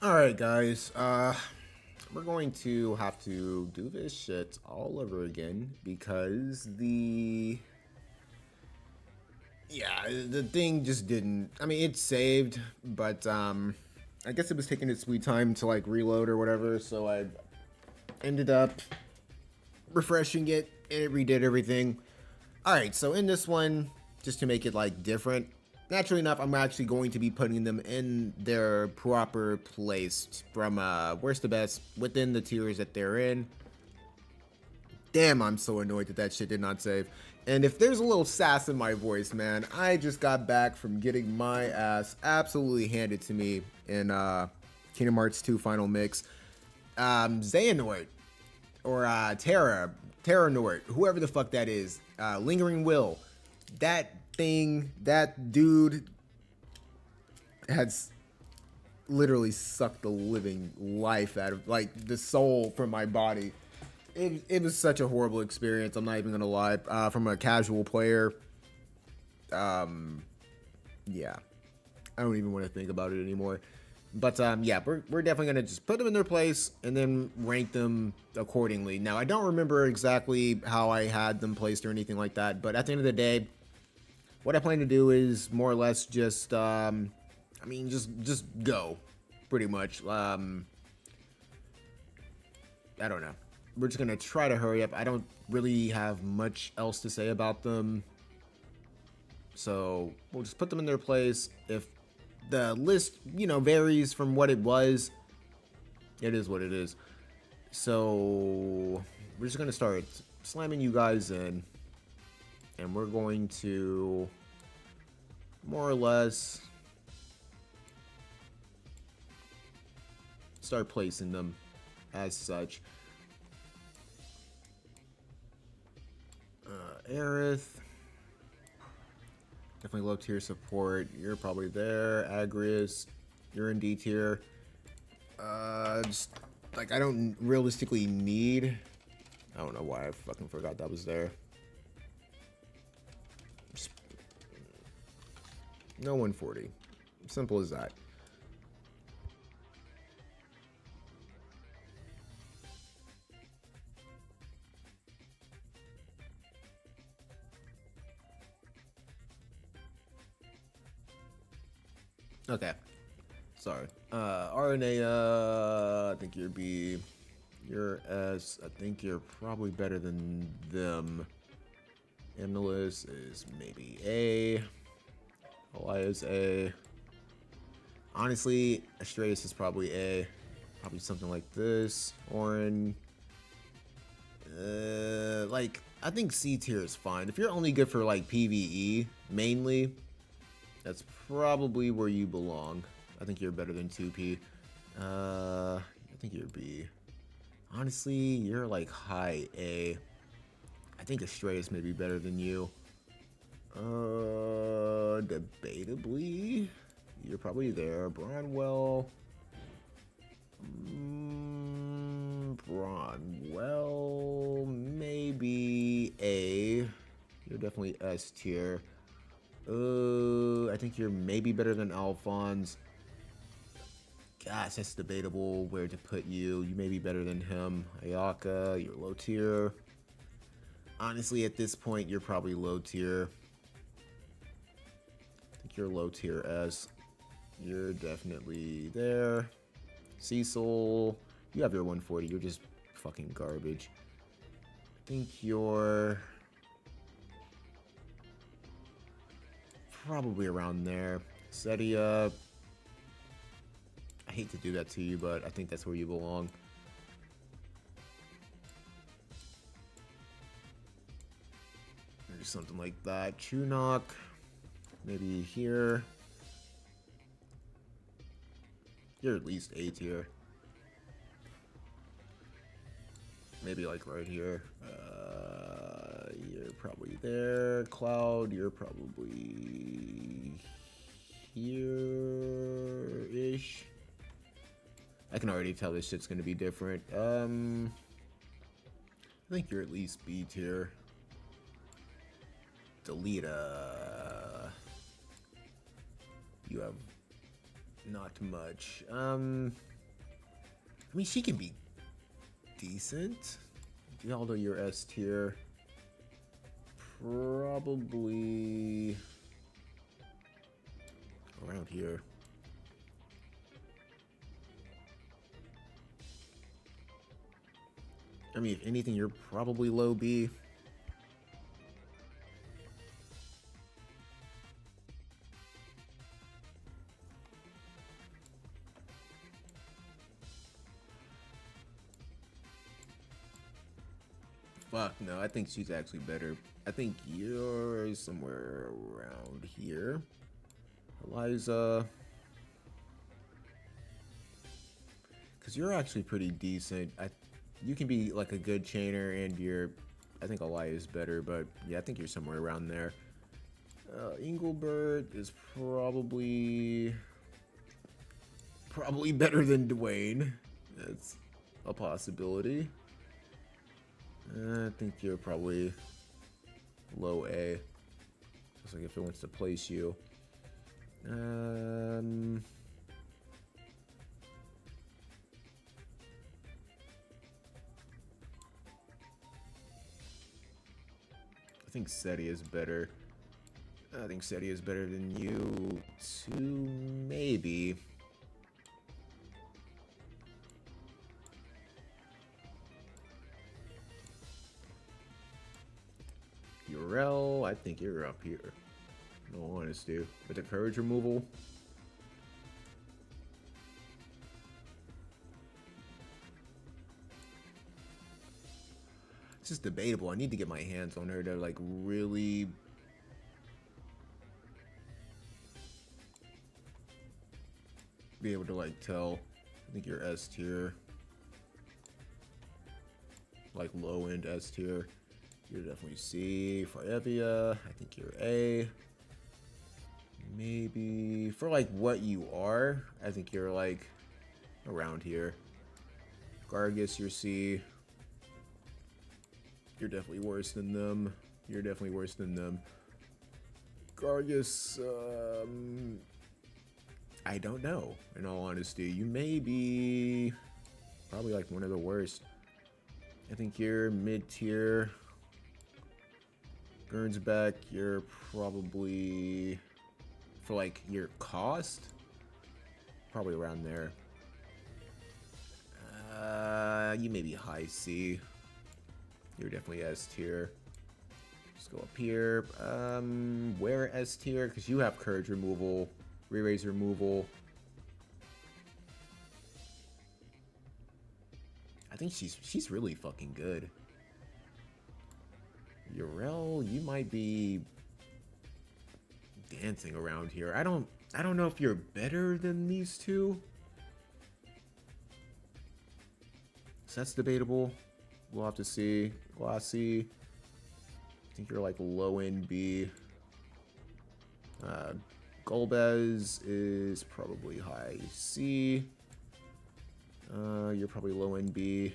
Alright guys, we're going to have to do this shit all over again because the thing just didn't, I mean, it saved, but I guess it was taking its sweet time to like reload or whatever, so I ended up refreshing it and it redid everything. Alright, so in this one, just to make it like different, naturally enough, I'm actually going to be putting them in their proper place from worst to best within the tiers that they're in. Damn, I'm so annoyed that that shit did not save. And if there's a little sass in my voice, man, I just got back from getting my ass absolutely handed to me in Kingdom Hearts 2 Final Mix. Xehanort, or Terranort, whoever the fuck that is, Lingering Will, that thing, that dude has literally sucked the living life out of, like, the soul from my body. It was such a horrible experience, I'm not even gonna lie. From a casual player, yeah, I don't even want to think about it anymore. But yeah, we're definitely gonna just put them in their place and then rank them accordingly. Now I don't remember exactly how I had them placed or anything like that, but at the end of the day, what I plan to do is more or less just I mean just go, pretty much. I don't know. We're just gonna try to hurry up. I don't really have much else to say about them, so we'll just put them in their place. If the list, varies from what it was, it is what it is. So we're just gonna start slamming you guys in, and we're going to more or less start placing them as such. Aerith, definitely low tier support. You're probably there. Agrius, you're in D tier. Just like I don't realistically need. I don't know why I fucking forgot that was there. Just, no 140. Simple as that. Okay. Sorry. RNA, I think you're B. You're S. I think you're probably better than them. Emnilus is maybe A. Elias A. Honestly, Astraeus is probably A. Probably something like this. Orin. Like, I think C tier is fine. If you're only good for, like, PvE, mainly, that's probably where you belong. I think you're better than 2P. I think you're B. Honestly, you're, like, high A. I think Astraeus may be better than you. Debatably, you're probably there. Bronwell. Bronwell, maybe A. You're definitely S tier. I think you're maybe better than Alphonse. Gosh, that's debatable where to put you. You may be better than him. Ayaka, you're low tier. Honestly, at this point, you're probably low tier. I think you're low tier S. You're definitely there. Cecil, you have your 140. You're just fucking garbage. I think you're probably around there. Setia, I hate to do that to you, but I think that's where you belong. Or something like that. Chunok, maybe here. You're at least A tier. Maybe like right here. You're probably there. Cloud, you're probably here-ish. I can already tell this shit's gonna be different. I think you're at least B tier. Deleta. You have not much. I mean, she can be decent. Although you're S tier, probably around here. I mean, if anything, you're probably low B. Fuck, no, I think she's actually better. I think you're somewhere around here. Eliza. Because you're actually pretty decent. You can be like a good chainer, and I think Eliza is better, but yeah, I think you're somewhere around there. Engelbert is probably better than Dwayne. That's a possibility. I think you're probably low A. Just like if it wants to place you. I think SETI is better. I think SETI is better than you too, maybe. Urel, I think you're up here. No honesty. With the courage removal. It's just debatable. I need to get my hands on her to like really be able to like tell. I think you're S tier. Like low end S tier. You're definitely C. For Evia, I think you're A. Maybe for like what you are, I think you're like around here. Gargus, you're C. You're definitely worse than them. You're definitely worse than them. Gargus, I don't know, in all honesty. You may be probably like one of the worst. I think you're mid-tier. Gernsback, you're probably, for like your cost, probably around there. You may be high C. You're definitely S tier. Just go up here. Where S tier? Because you have courage removal, re-raise removal. I think she's really fucking good. Urel, you might be dancing around here. I don't know if you're better than these two. So that's debatable. We'll have to see. Glossy. I think you're like low end B. Golbez is probably high C. You're probably low end B.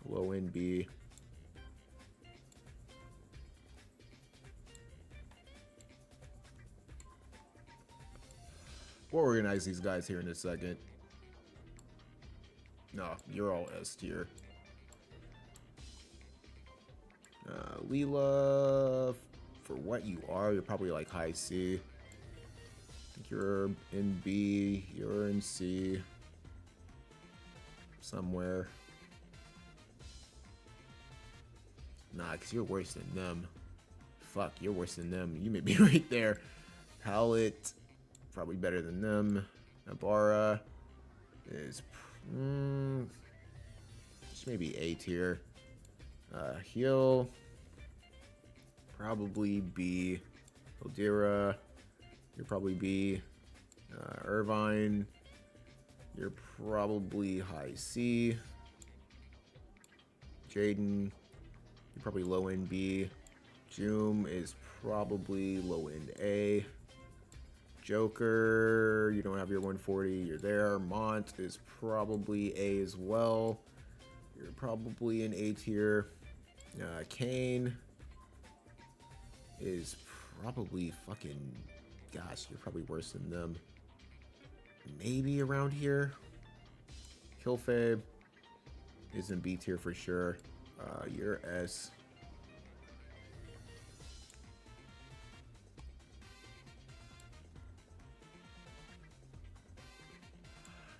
Low end B. We'll organize these guys here in a second. No, you're all S tier. Leela, for what you are, you're probably like high C. I think you're in B, you're in C. Somewhere. Nah, because you're worse than them. Fuck, you're worse than them. You may be right there. Howlett, probably better than them. Nabara is just maybe A tier. Heal, probably B. Odira, you're probably B. Irvine, you're probably high C. Jaden, you're probably low end B. Joom is probably low end A. Joker, you don't have your 140, you're there. Mont is probably A as well. You're probably in A tier. Kane is probably fucking, gosh, you're probably worse than them. maybe around here. Kilfei is in B tier for sure. You're S.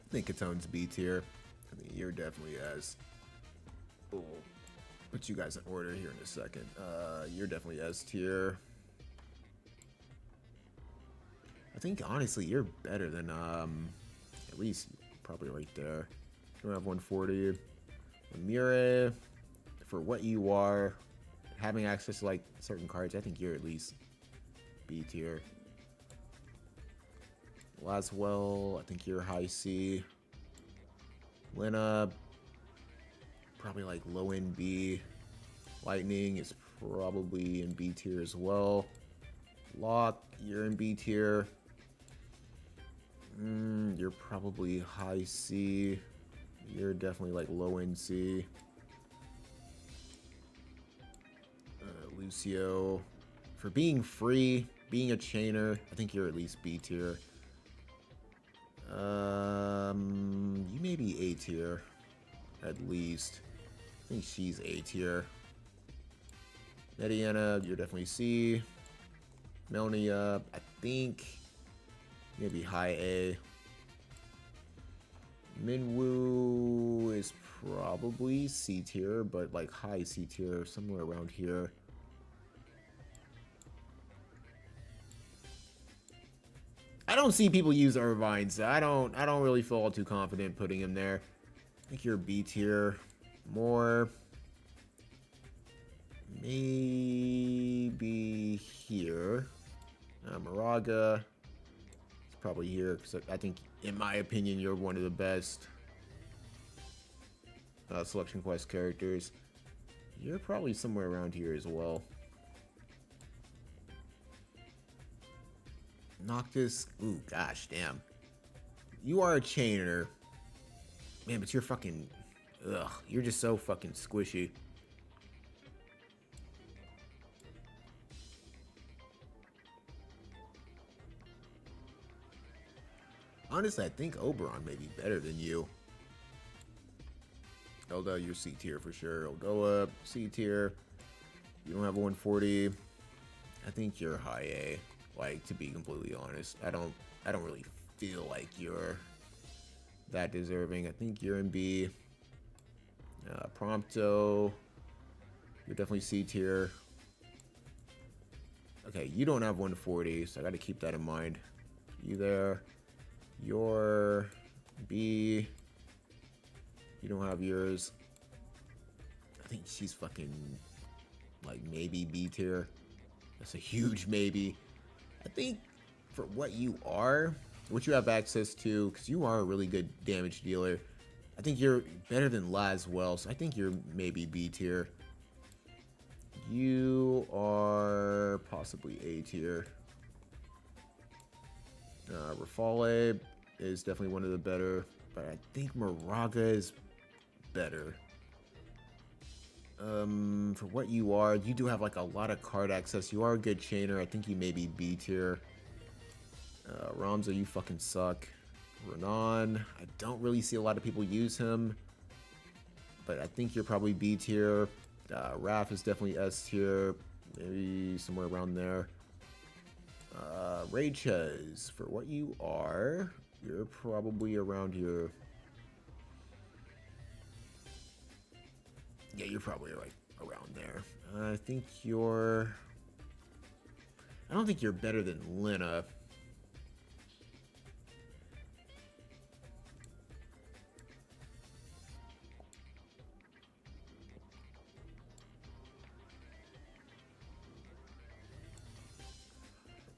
I think Katone's B tier. I mean, you're definitely S. We'll put you guys in order here in a second. You're definitely S tier. I think honestly you're better than at least probably right there. You don't have 140. Mure, for what you are, having access to like certain cards, I think you're at least B tier. Laswell, I think you're high C. Lena, probably like low in B. Lightning is probably in B tier as well. Locke, you're in B tier. You're probably high C. You're definitely like low in C. Lucio, for being free, being a chainer, I think you're at least B tier. You may be A tier, at least. I think she's A tier. Mediana, you're definitely C. Melnia, I think maybe high A. Minwoo is probably C tier, but like high C tier, somewhere around here. I don't see people use Irvine, so I don't really feel all too confident putting him there. I think you're B tier. More. Maybe here. Moraga is probably here because I think, in my opinion, you're one of the best Selection Quest characters. You're probably somewhere around here as well. Noctis, ooh, gosh, damn. You are a chainer. Man, but you're fucking, ugh, you're just so fucking squishy. Honestly, I think Oberon may be better than you. Elda, you're C tier for sure. Ogoa, C tier. You don't have 140. I think you're high A. Like, to be completely honest, I don't really feel like you're that deserving. I think you're in B. Prompto, you're definitely C tier. Okay, you don't have 140, so I got to keep that in mind. You there? You're B. You don't have yours. I think she's fucking like maybe B tier. That's a huge maybe. I think for what you are, what you have access to, because you are a really good damage dealer, I think you're better than Laswell, so I think you're maybe B tier. You are possibly A tier. Rafale is definitely one of the better, but I think Moraga is better. For what you are, you do have like a lot of card access. You are a good chainer. I think you may be B tier. Ramza, you fucking suck. Renan, I don't really see a lot of people use him, but I think you're probably B tier. Raph is definitely S tier, maybe somewhere around there. Raychez, for what you are, you're probably around here. Yeah, you're probably like around there. I think you're... I don't think you're better than Lena.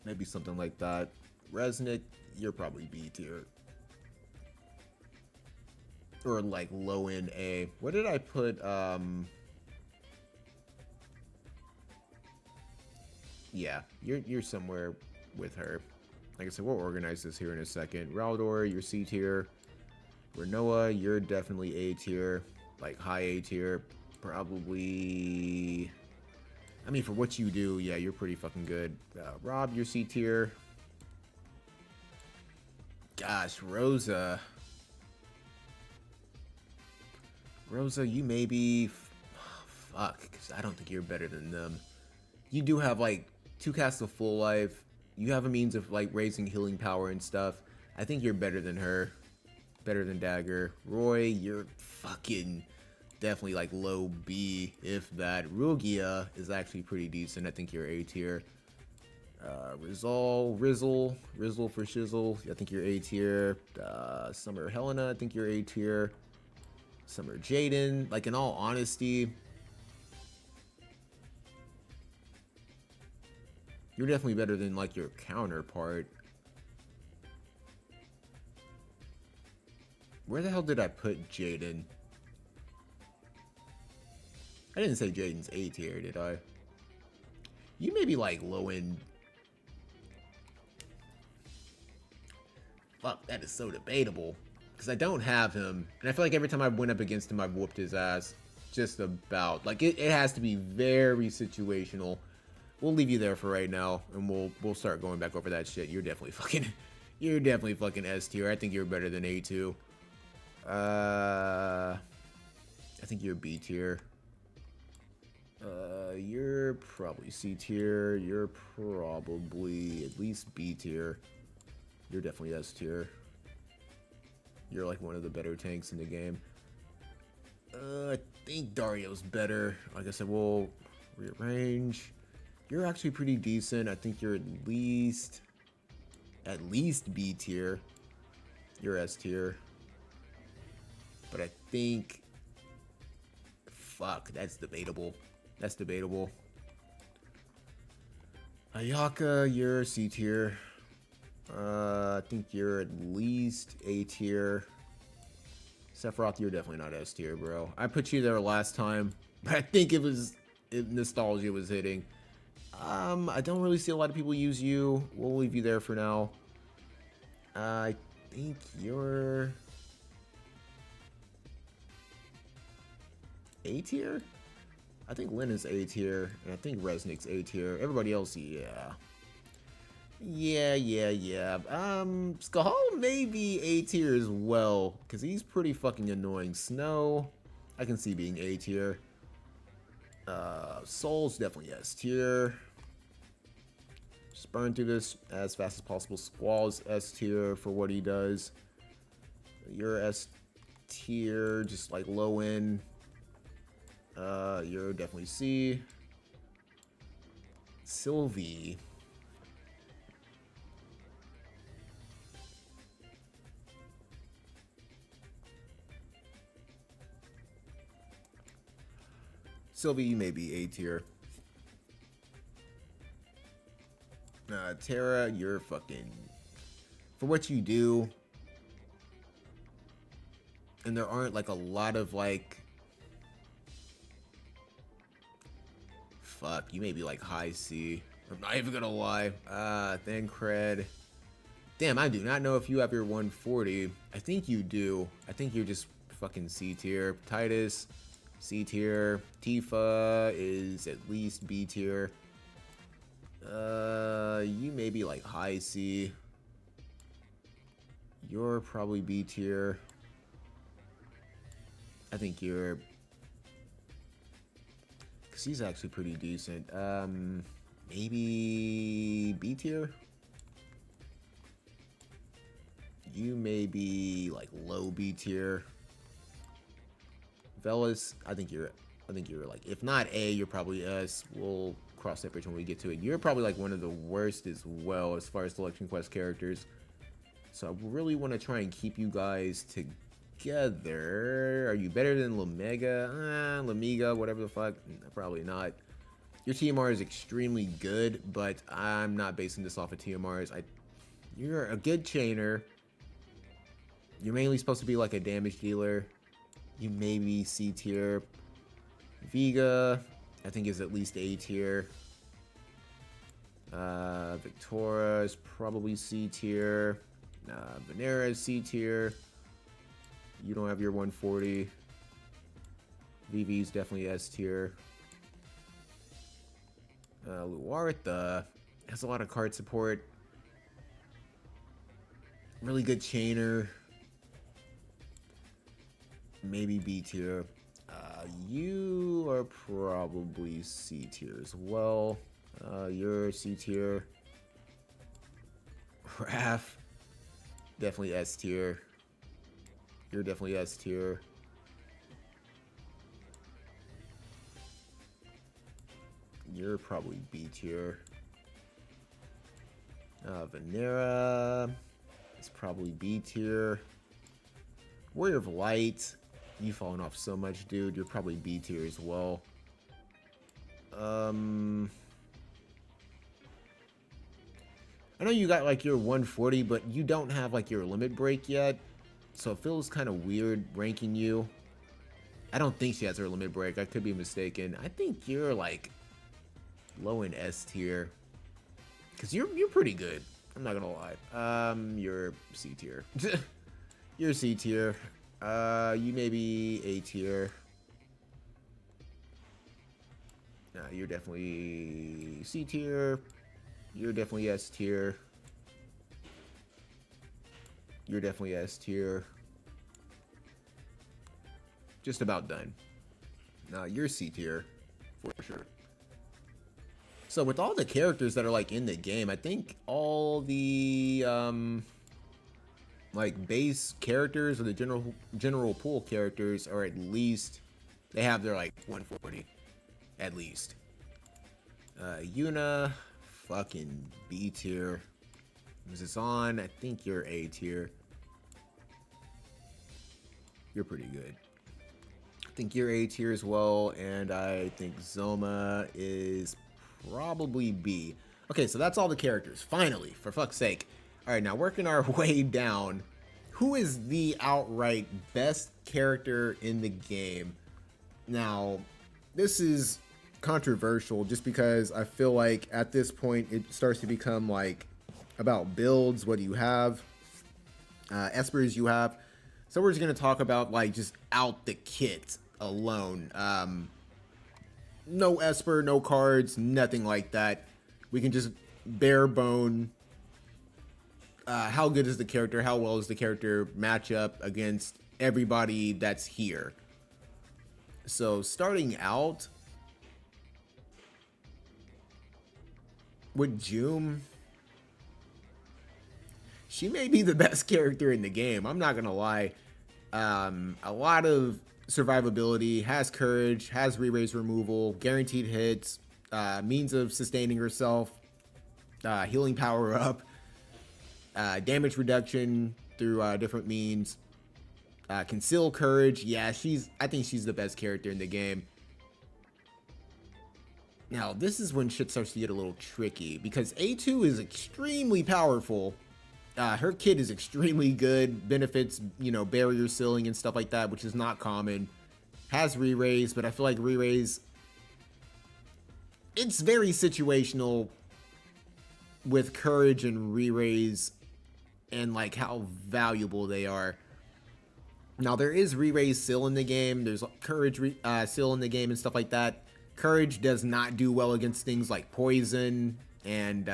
Maybe something like that. Resnick, you're probably B tier. Or like low in A. What did I put? Yeah, you're somewhere with her. Like I said, we'll organize this here in a second. Raldor, you're C tier. Renoa, you're definitely A tier. Like high A tier. Probably... I mean, for what you do, yeah, you're pretty fucking good. Rob, you're C tier. Gosh, Rosa. Rosa, you may be... Fuck, because I don't think you're better than them. You do have, like, 2 casts of full life. You have a means of, like, raising healing power and stuff. I think you're better than her. Better than Dagger. Roy, you're fucking definitely, like, low B, if that. Rugia is actually pretty decent. I think you're A tier. Rizzle for Shizzle. I think you're A tier. Summer Helena, I think you're A tier. Summer Jaden, like in all honesty, you're definitely better than like your counterpart. Where the hell did I put Jaden? I didn't say Jaden's A tier, did I? You may be like low end. Fuck, that is so debatable. Because I don't have him. And I feel like every time I went up against him, I've whooped his ass. Just about. Like, it has to be very situational. We'll leave you there for right now. And we'll start going back over that shit. You're definitely fucking... You're definitely fucking S tier. I think you're better than A2. I think you're B tier. You're probably C tier. You're probably at least B tier. You're definitely S tier. You're like one of the better tanks in the game. I think Dario's better. Like I said, we'll rearrange. You're actually pretty decent. I think you're at least B tier. You're S tier. But I think... Fuck, that's debatable. That's debatable. Ayaka, you're C tier. I think you're at least A tier. Sephiroth, you're definitely not S tier, bro. I put you there last time, but I think nostalgia was hitting. I don't really see a lot of people use you. We'll leave you there for now. I think you're A tier? I think Lyn is A tier, and I think Resnick's A tier. Everybody else, yeah. Yeah. Skahal may be A tier as well, because he's pretty fucking annoying. Snow, I can see being A tier. Soul's definitely S tier. Just burn through this as fast as possible. Squall's S tier for what he does. You're S tier, just like low end. You're definitely C. Sylvie. Sylvie, you may be A tier. Terra, you're fucking... For what you do... And there aren't, like, a lot of, like... Fuck, you may be, like, high C. I'm not even gonna lie. Then Cred. Damn, I do not know if you have your 140. I think you do. I think you're just fucking C tier. Titus... C tier. Tifa is at least B tier. You may be like high C. You're probably B tier. I think you're... Because he's actually pretty decent. Maybe B tier? You may be like low B tier. Velas, I think you're like, if not A, you're probably S. We'll cross that bridge when we get to it. You're probably like one of the worst as well as far as Selection Quest characters. So I really want to try and keep you guys together. Are you better than Lamega? Lamiga, whatever the fuck? Probably not. Your TMR is extremely good, but I'm not basing this off of TMRs. You're a good chainer. You're mainly supposed to be like a damage dealer. You may be C tier. Vega, I think, is at least A tier. Victoria is probably C tier. Venera is C tier. You don't have your 140. Vivi's definitely S tier. Luartha has a lot of card support. Really good chainer. Maybe B tier. You are probably C tier as well. You're C tier. Raph, definitely S tier. You're definitely S tier. You're probably B tier. Vanera is probably B tier. Warrior of Light, you've fallen off so much, dude. You're probably B tier as well. I know you got like your 140, but you don't have like your limit break yet. So it feels kind of weird ranking you. I don't think she has her limit break. I could be mistaken. I think you're like low in S tier. Cause you're pretty good. I'm not gonna lie. You're C tier. You're C tier. You may be A tier. You're definitely C tier. You're definitely S tier. You're definitely S tier. Just about done. You're C tier for sure. So with all the characters that are like in the game, I think all the like base characters or the general pool characters are at least, they have their like 140 at least. Yuna, fucking B tier. Mrs. On, I think you're A tier. You're pretty good. I think you're A tier as well, and I think Zoma is probably B. Okay, so that's all the characters. Finally, for fuck's sake. All right, now working our way down. Who is the outright best character in the game? Now, this is controversial just because I feel like at this point it starts to become like about builds. What do you have? Espers you have. So we're just going to talk about like just out the kit alone. No Esper, no cards, nothing like that. We can just bare bone. How good is the character? How well is the character match up against everybody that's here? So starting out with June, she may be the best character in the game. I'm not gonna lie. A lot of survivability, has courage, has re-raise removal, guaranteed hits, means of sustaining herself, healing power up, damage reduction through different means, conceal courage. Yeah, I think she's the best character in the game. Now, this is when shit starts to get a little tricky because A2 is extremely powerful. Her kit is extremely good, benefits, you know, barrier sealing and stuff like that, which is not common. Has re-raise, but I feel like re-raise, it's very situational with courage and re-raise and like how valuable they are. Now, there is re-raise seal in the game. There's courage seal in the game and stuff like that. Courage does not do well against things like poison, and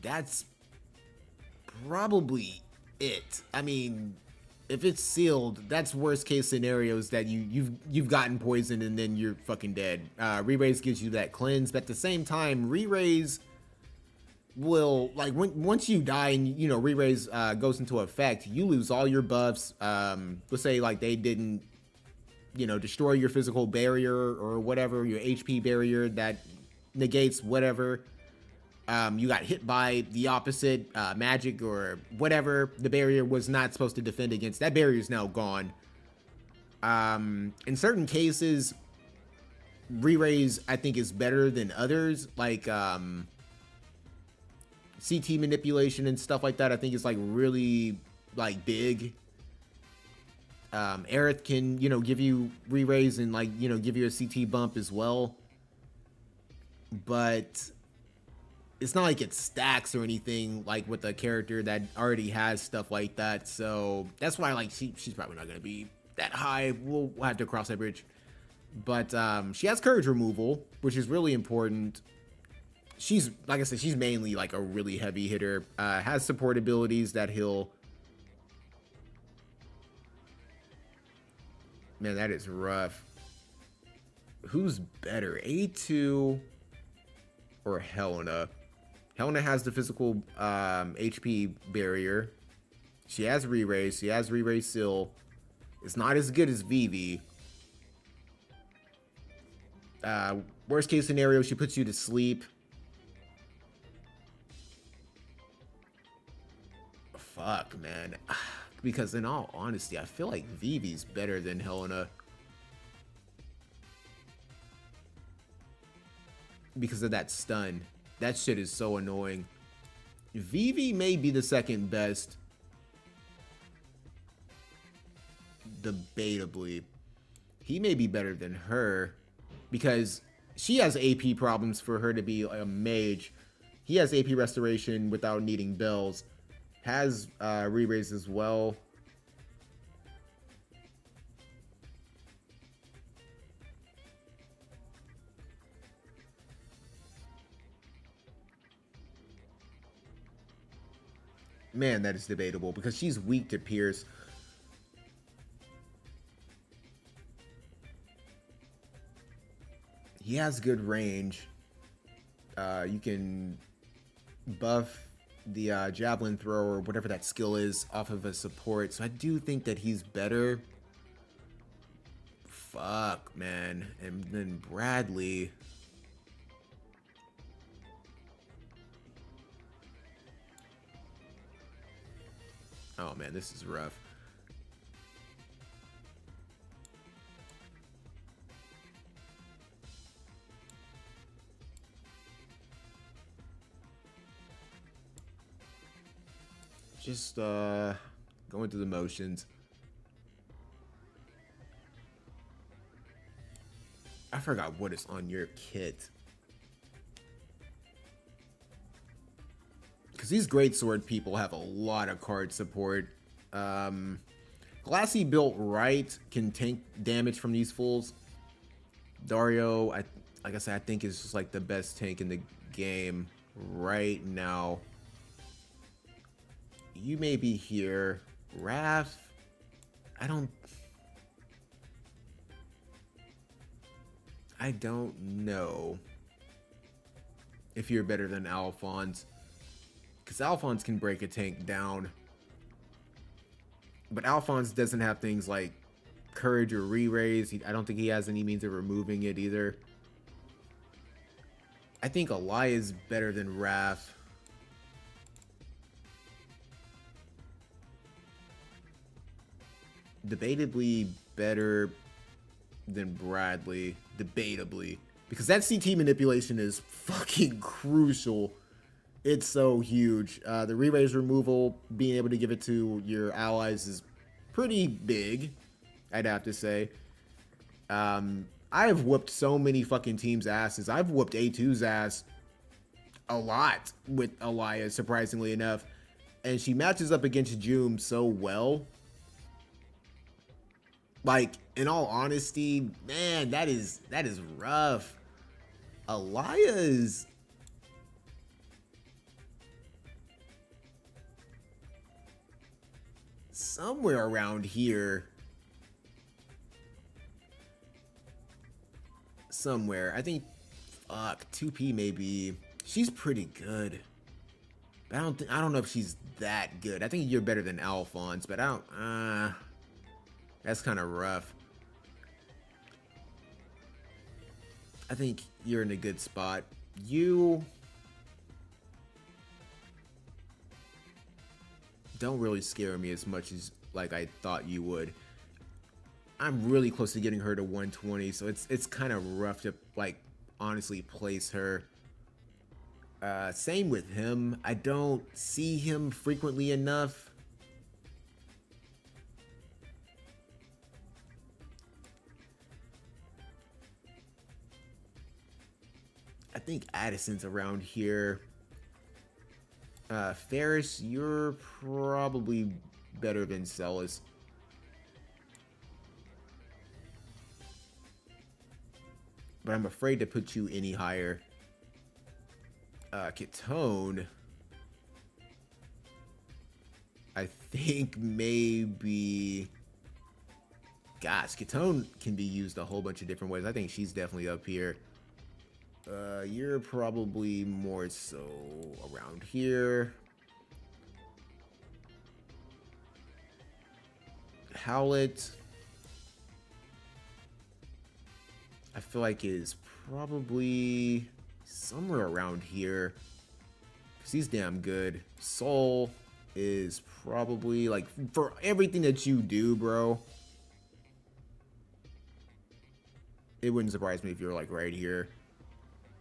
that's probably it. I mean, if it's sealed, that's worst case scenarios that you've gotten poisoned and then you're fucking dead. Re-raise gives you that cleanse, but at the same time, re-raise will, like, once you die and, you know, re-raise goes into effect, you lose all your buffs. Let's say like they didn't, you know, destroy your physical barrier or whatever, your HP barrier that negates whatever. You got hit by the opposite magic or whatever the barrier was not supposed to defend against. That barrier is now gone. In certain cases, re-raise I think is better than others, like CT manipulation and stuff like that. I think is like really like big. Aerith can, you know, give you re-raise and like, you know, give you a CT bump as well, but it's not like it stacks or anything like with a character that already has stuff like that. So that's why, like, she's probably not going to be that high. We'll have to cross that bridge. But she has courage removal, which is really important. she's, like I said, she's mainly like a really heavy hitter. Has support abilities that he'll. Man, that is rough. Who's better, A2 or Helena? Helena has the physical HP barrier. She has re-raise. She has re-raise still. It's not as good as Vivi. Worst case scenario, she puts you to sleep. Fuck, man. Because in all honesty, I feel like Vivi's better than Helena. Because of that stun. That shit is so annoying. Vivi may be the second best. Debatably. He may be better than her. Because she has AP problems for her to be a mage. He has AP restoration without needing bells. Has re-raise as well. Man, that is debatable because she's weak to Pierce. He has good range. You can buff the javelin throw or whatever that skill is off of a support. So I do think that he's better. Fuck, man. And then Bradley. Oh man, this is rough. Just going through the motions. I forgot what is on your kit. Because these greatsword people have a lot of card support. Glassy built right can tank damage from these fools. Dario, like I said, I think is just like the best tank in the game right now. You may be here. Raph, I don't know if you're better than Alphonse. Because Alphonse can break a tank down. But Alphonse doesn't have things like courage or re-raise. I don't think he has any means of removing it either. I think Alaya is better than Raph. Debatably better than Bradley. Debatably. Because that CT manipulation is fucking crucial. It's so huge. The re-raise removal, being able to give it to your allies is pretty big, I'd have to say. I have whooped so many fucking teams' asses. I've whooped A2's ass a lot with Alaya, surprisingly enough. And she matches up against Joom so well. Like, in all honesty, man, that is rough. Alaya is... somewhere around here. Somewhere. I think, fuck, 2P maybe. She's pretty good. But I don't know if she's that good. I think you're better than Alphonse, but I don't, that's kind of rough. I think you're in a good spot. You don't really scare me as much as like I thought you would. I'm really close to getting her to 120, so it's kind of rough to like honestly place her. Same with him. I don't see him frequently enough. I think Addison's around here. Ferris, you're probably better than Celis. But I'm afraid to put you any higher. Kitone, I think maybe... Gosh, Kitone can be used a whole bunch of different ways. I think she's definitely up here. You're probably more so around here. Howlet, I feel like is probably somewhere around here, because he's damn good. Soul is probably, like, for everything that you do, bro, it wouldn't surprise me if you're, like, right here,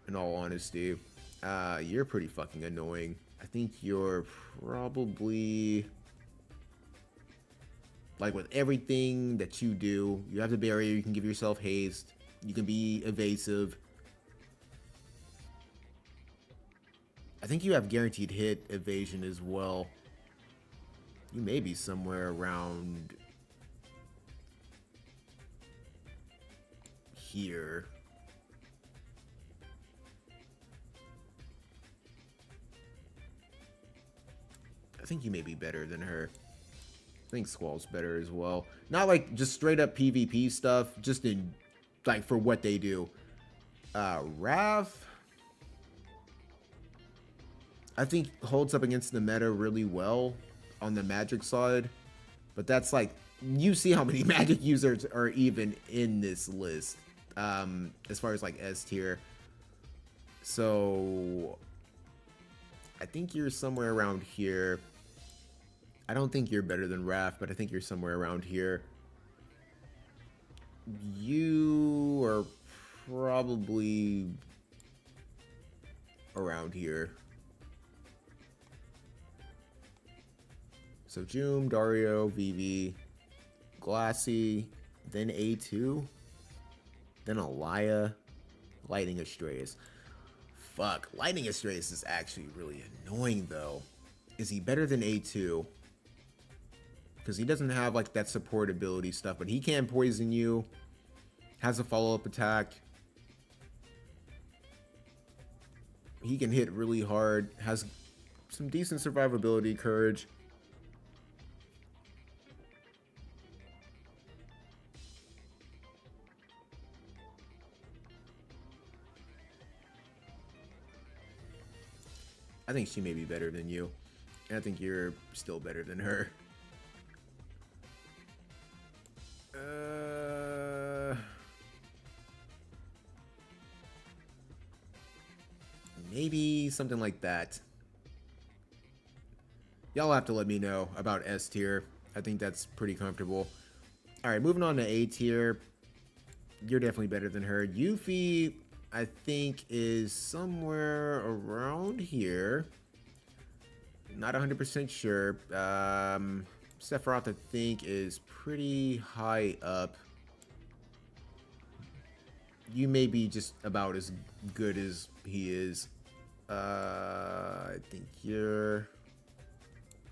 in all honesty. You're pretty fucking annoying. I think you're probably... Like, with everything that you do, you have the barrier, you can give yourself haste, you can be evasive. I think you have guaranteed hit evasion as well. You may be somewhere around here. I think you may be better than her. I think Squall's better as well. Not like just straight up PvP stuff, just in like for what they do. Raph, I think holds up against the meta really well on the magic side, but that's like, you see how many magic users are even in this list, as far as like S tier. So I think you're somewhere around here. I don't think you're better than Raph, but I think you're somewhere around here. You are probably around here. So Joom, Dario, Vivi, Glassy, then A2, then Alaya, Lightning Astraeus. Fuck, Lightning Astraeus is actually really annoying though. Is he better than A2? Because he doesn't have like that support ability stuff, but he can poison you, has a follow-up attack, he can hit really hard, has some decent survivability, courage. I think she may be better than you, and I think you're still better than her. Maybe something like that. Y'all have to let me know about S tier. I think that's pretty comfortable. Alright, moving on to A tier. You're definitely better than her. Yuffie, I think, is somewhere around here. Not 100% sure. Sephiroth, I think, is pretty high up. You may be just about as good as he is. I think you're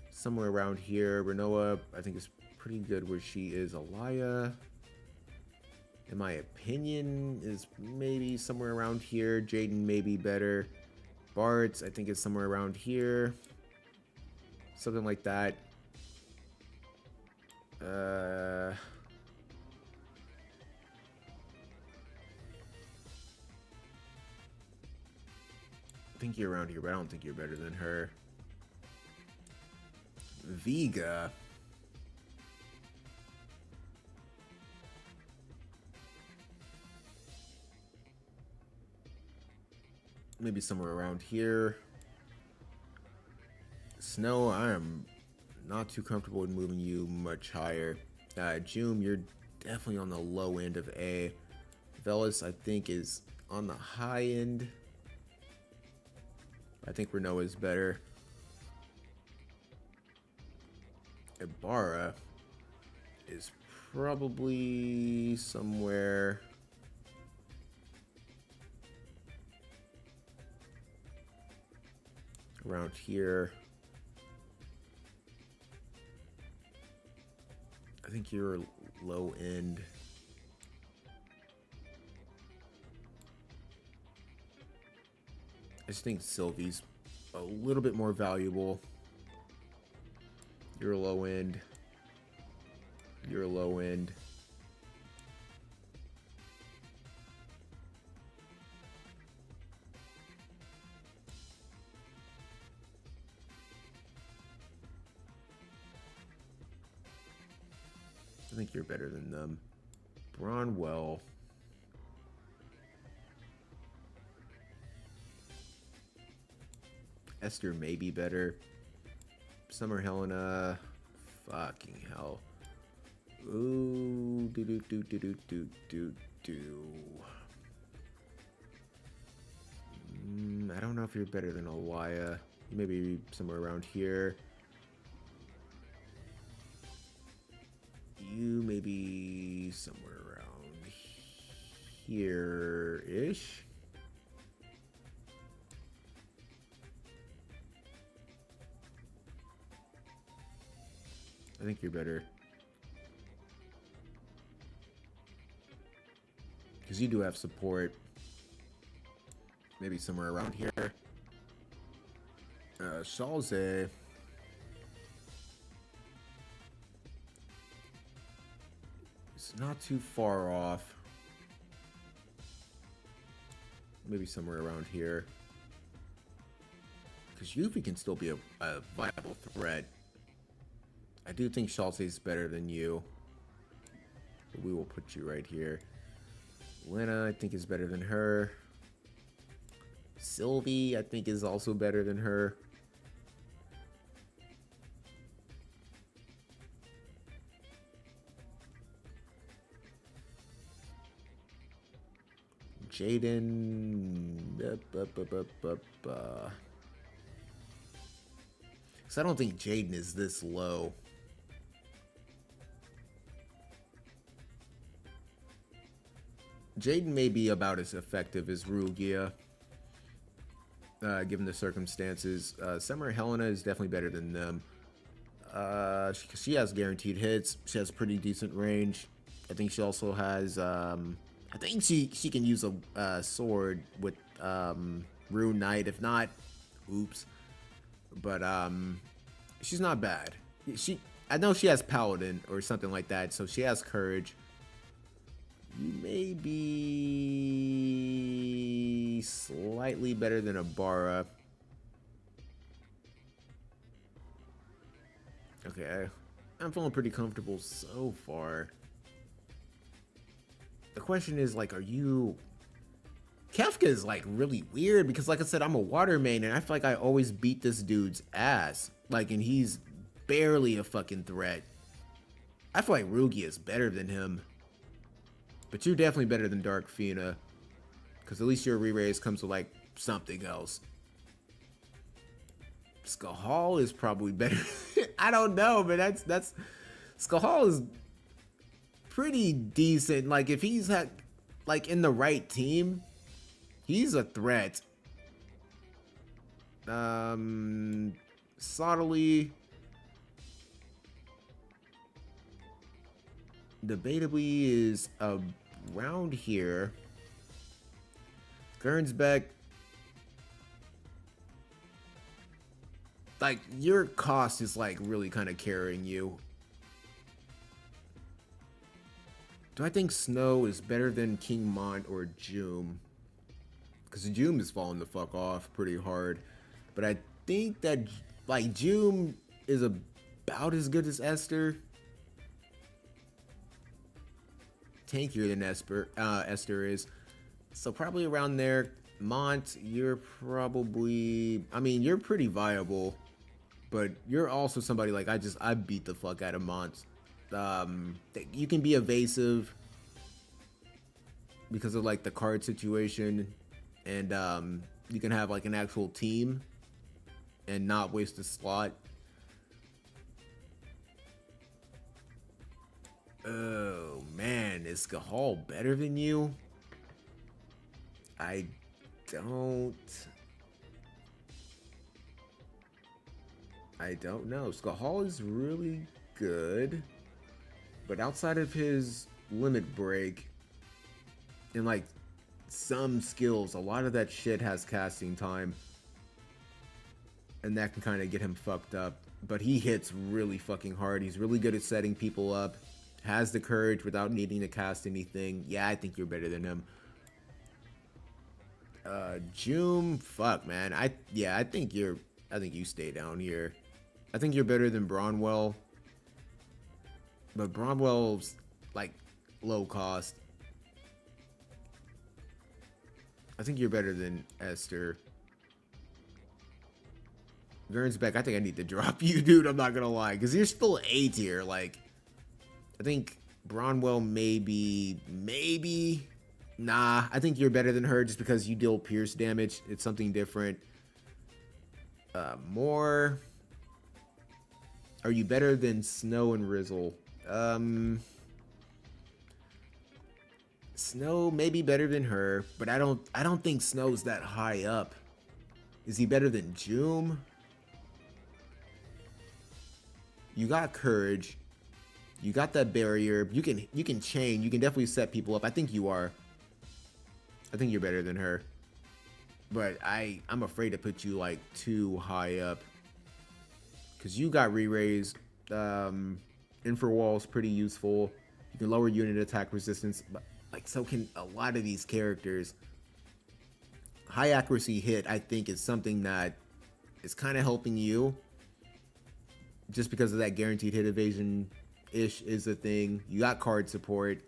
somewhere around here. Renoa, I think, is pretty good where she is. Alaya, in my opinion, is maybe somewhere around here. Jaden may be better. Bartz, I think, is somewhere around here. Something like that. I think you're around here, but I don't think you're better than her. Vega. Maybe somewhere around here. Snow, I am not too comfortable with moving you much higher. Joom, you're definitely on the low end of A. Velis, I think, is on the high end. I think Renoa is better. Ibarra is probably somewhere around here. I think you're low end. I just think Sylvie's a little bit more valuable. You're low end. You're low end. I think you're better than them. Bronwell. Esther may be better. Summer Helena. Fucking hell. Ooh. I don't know if you're better than Alaya. Maybe somewhere around here. You maybe somewhere around here-ish. I think you're better. Because you do have support. Maybe somewhere around here. Shalze. It's not too far off. Maybe somewhere around here. Because Yuffie can still be a viable threat. I do think Shalze is better than you. But we will put you right here. Lena, I think, is better than her. Sylvie, I think, is also better than her. Jaden. Because I don't think Jaden is this low. Jaden may be about as effective as Rugia, given the circumstances. Summer Helena is definitely better than them. She has guaranteed hits. She has pretty decent range. I think she also has... I think she can use a sword with Rune Knight. If not, oops. But she's not bad. I know she has Paladin or something like that, so she has courage. You may be slightly better than Abara. Okay, I'm feeling pretty comfortable so far. The question is, like, are you... Kefka is, like, really weird because, like I said, I'm a water main and I feel like I always beat this dude's ass. Like, and he's barely a fucking threat. I feel like Rugia is better than him. But you're definitely better than Dark Fina. Because at least your re-raise comes with, like, something else. Skahal is probably better. I don't know, but that's... Skahal is pretty decent. Like, if he's had, like, in the right team, he's a threat. Subtly... Debatably is around here. Gernsbeck. Like, your cost is, like, really kind of carrying you. Do I think Snow is better than King Mont or Joom? Because Joom is falling the fuck off pretty hard. But I think that, like, Joom is about as good as Esther. Tankier than Esther is. So probably around there. Mont, you're probably... I mean, you're pretty viable. But you're also somebody, like, I beat the fuck out of Mont. You can be evasive because of, like, the card situation. And you can have, like, an actual team and not waste a slot. Oh, man. Is Skahal better than you? I don't know. Skahal is really good. But outside of his limit break and, like, some skills. A lot of that shit has casting time, and that can kind of get him fucked up. But he hits really fucking hard. He's really good at setting people up. Has the courage without needing to cast anything. Yeah, I think you're better than him. Joom, fuck, man. I think you stay down here. I think you're better than Bronwell. But Bronwell's like low cost. I think you're better than Esther. Gernsbeck, I think I need to drop you, dude. I'm not gonna lie, because you're still A tier. Like, I think Bronwell maybe. Nah, I think you're better than her just because you deal pierce damage. It's something different. More. Are you better than Snow and Rizzle? Snow may be better than her, but I don't think Snow's that high up. Is he better than Joom? You got courage. You got that barrier. You can chain. You can definitely set people up. I think you are. I think you're better than her. But I'm afraid to put you like too high up. Cause you got re-raise. Infrawall's pretty useful. You can lower unit attack resistance, but like so can a lot of these characters. High accuracy hit, I think, is something that is kind of helping you. Just because of that guaranteed hit evasion-ish is a thing. You got card support.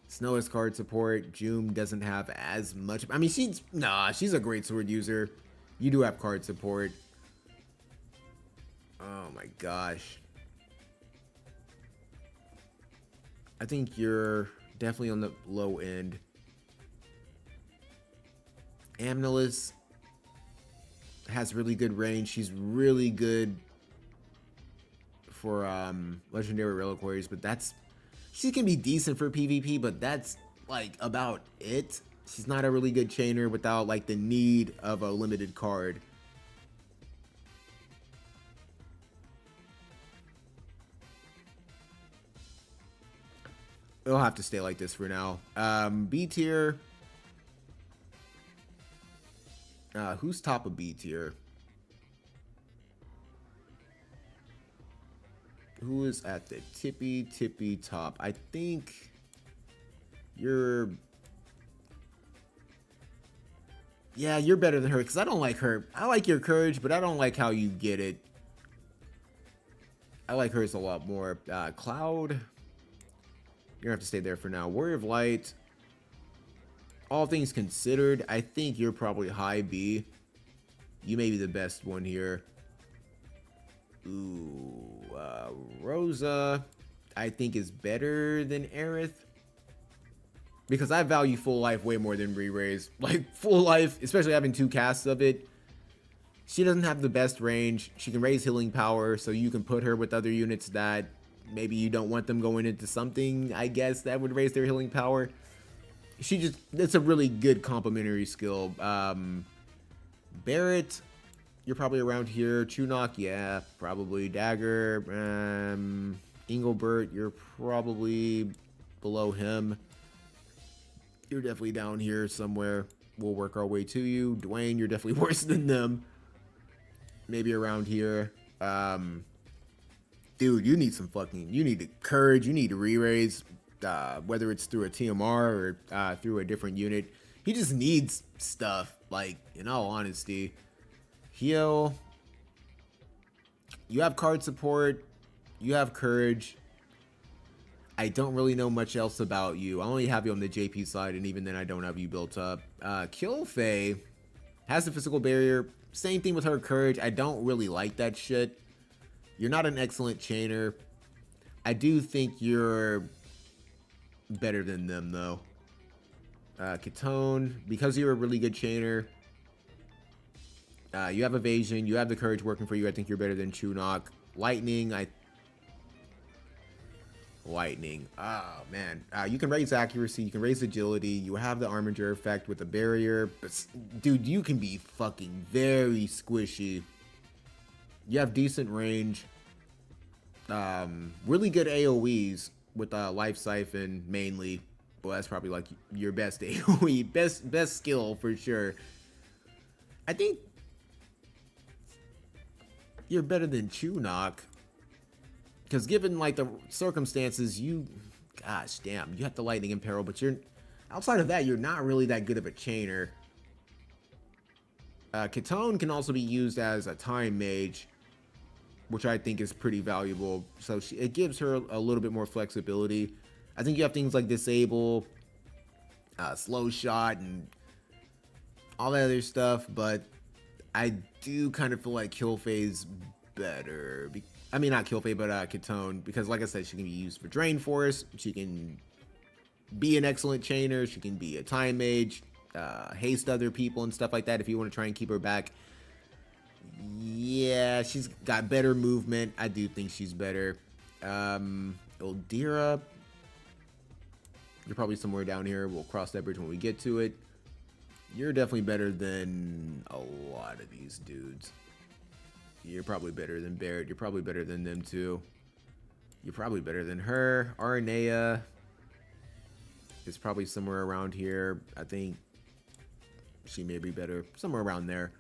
Snow has card support. Joom doesn't have as much. I mean, she's a great sword user. You do have card support. Oh my gosh. I think you're definitely on the low end. Amnelis has really good range. She's really good for legendary reliquaries, but she can be decent for PvP, but that's like about it. She's not a really good chainer without like the need of a limited card. It'll have to stay like this for now. B tier. Who's top of B tier? Who is at the tippy top? I think you're... Yeah, you're better than her, because I don't like her. I like your courage, but I don't like how you get it. I like hers a lot more. Cloud, you're gonna have to stay there for now. Warrior of Light, all things considered, I think you're probably high B. You may be the best one here. Ooh, Rosa, I think is better than Aerith. Because I value full life way more than re-raise. Like, full life, especially having 2 casts of it. She doesn't have the best range. She can raise healing power, so you can put her with other units that maybe you don't want them going into something, I guess, that would raise their healing power. It's a really good complementary skill. Barret, you're probably around here. Chunok, yeah, probably. Dagger, Engelbert, you're probably below him. You're definitely down here somewhere. We'll work our way to you. Dwayne, you're definitely worse than them. Maybe around here. Dude, you need the courage. You need to re-raise. Whether it's through a TMR or through a different unit. He just needs stuff, like, in all honesty. Heal. You have card support. You have courage. I don't really know much else about you. I only have you on the JP side, and even then I don't have you built up. Kilfei has the physical barrier. Same thing with her courage. I don't really like that shit. You're not an excellent chainer. I do think you're better than them, though. Ketone, because you're a really good chainer. You have evasion. You have the courage working for you. I think you're better than Chunok. Lightning, Lightning. Oh, man. You can raise accuracy. You can raise agility. You have the Armiger effect with the barrier. But, dude, you can be fucking very squishy. You have decent range. Really good AoEs with Life Siphon, mainly. Well, that's probably like your best AoE, best skill for sure. I think you're better than Chunok. Because given like the circumstances, gosh damn, you have the Lightning Imperil, but you're outside of that, you're not really that good of a chainer. Kitone can also be used as a time mage, which I think is pretty valuable. So it gives her a little bit more flexibility. I think you have things like disable, slow shot, and all that other stuff, but I do kind of feel like Killfay's better. I mean, not Killfay, but Kitone, because like I said, she can be used for Drain Force. She can be an excellent chainer. She can be a time mage, haste other people and stuff like that if you want to try and keep her back. Yeah, she's got better movement. I do think she's better. Uldira, you're probably somewhere down here. We'll cross that bridge when we get to it. You're definitely better than a lot of these dudes. You're probably better than Barret. You're probably better than them too. You're probably better than her. Aranea is probably somewhere around here. I think she may be better. Somewhere around there.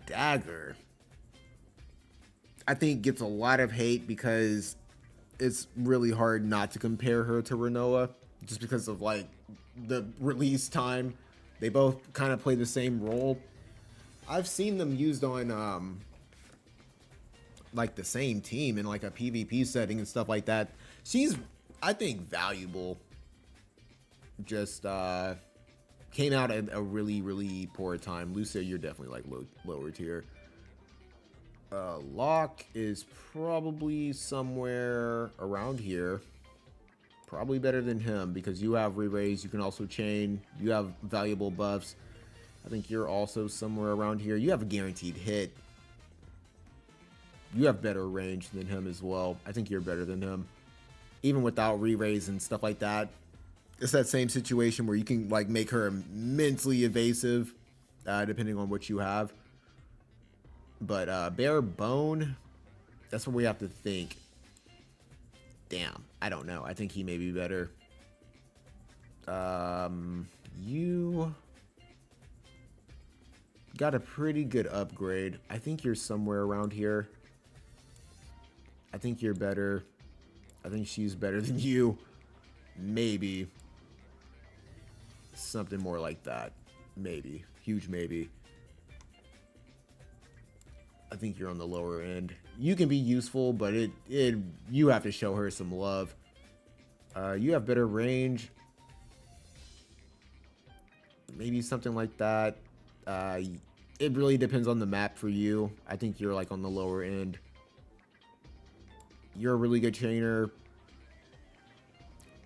Dagger, I think gets a lot of hate because it's really hard not to compare her to Rinoa, just because of like the release time. They both kind of play the same role. I've seen them used on like the same team in like a PvP setting and stuff like that. She's, I think, valuable. Just came out at a really poor time. Lucia, you're definitely like lower tier. Locke is probably somewhere around here. Probably better than him because you have re-raise. You can also chain. You have valuable buffs. I think you're also somewhere around here. You have a guaranteed hit. You have better range than him as well. I think you're better than him. Even without re-raise and stuff like that. It's that same situation where you can like make her immensely evasive, depending on what you have. But bare bone, that's what we have to think. Damn, I don't know. I think he may be better. You got a pretty good upgrade. I think you're somewhere around here. I think you're better. I think she's better than you. Maybe. Something more like that. Maybe. Huge maybe. I think you're on the lower end. You can be useful, but you have to show her some love. You have better range. Maybe something like that. It really depends on the map for you. I think you're like on the lower end. You're a really good trainer.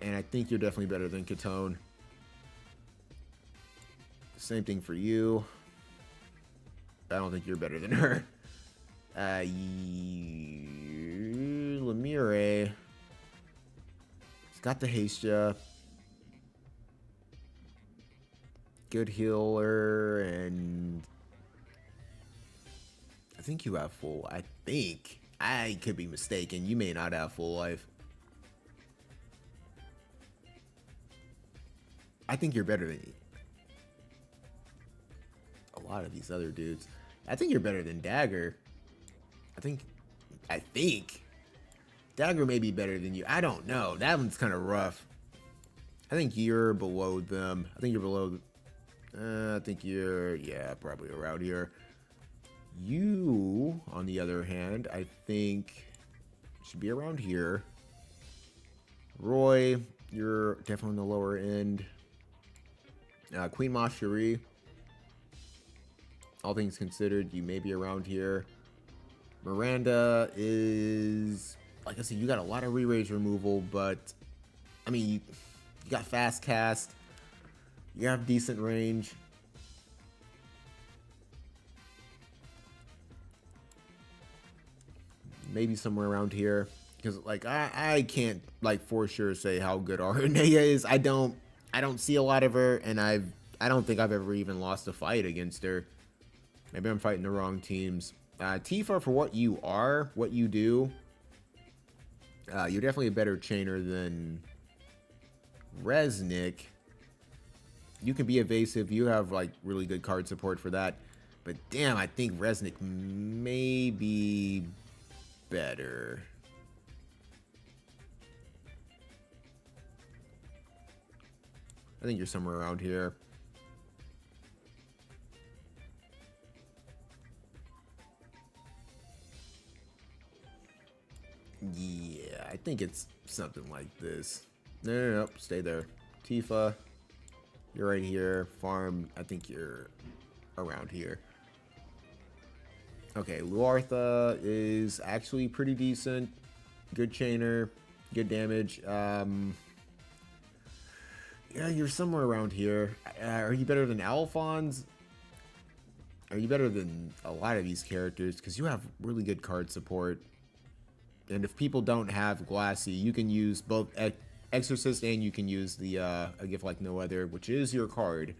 And I think you're definitely better than Kitone. Same thing for you. I don't think you're better than her. Lemire. He's got the Hastia. Good healer, and I think you have full. I think. I could be mistaken. You may not have full life. I think you're better than a lot of these other dudes. I think you're better than Dagger. I think Dagger may be better than you. I don't know. That one's kind of rough. I think you're below them. I think you're below. I think you're, yeah, probably around here. You, on the other hand, I think should be around here. Roy, you're definitely on the lower end. Queen Ma Cherie, all things considered, you may be around here. Miranda is, like I said, you got a lot of re-raise removal, but I mean, you got fast cast. You have decent range. Maybe somewhere around here. Because like I can't like for sure say how good Aranea is. I don't see a lot of her, and I don't think I've ever even lost a fight against her. Maybe I'm fighting the wrong teams. Tifa, for what you are, what you do, you're definitely a better chainer than Resnick, you can be evasive. You have like really good card support for that. But damn, I think Resnick may be better. I think you're somewhere around here. Yeah, I think it's something like this. No, stay there. Tifa, you're right here. Farm, I think you're around here. Okay, Luartha is actually pretty decent. Good chainer, good damage. Yeah, you're somewhere around here. Are you better than Alphonse? Are you better than a lot of these characters? Because you have really good card support. And if people don't have Glassy, you can use both Exorcist and you can use the A Gift Like No Other, which is your card.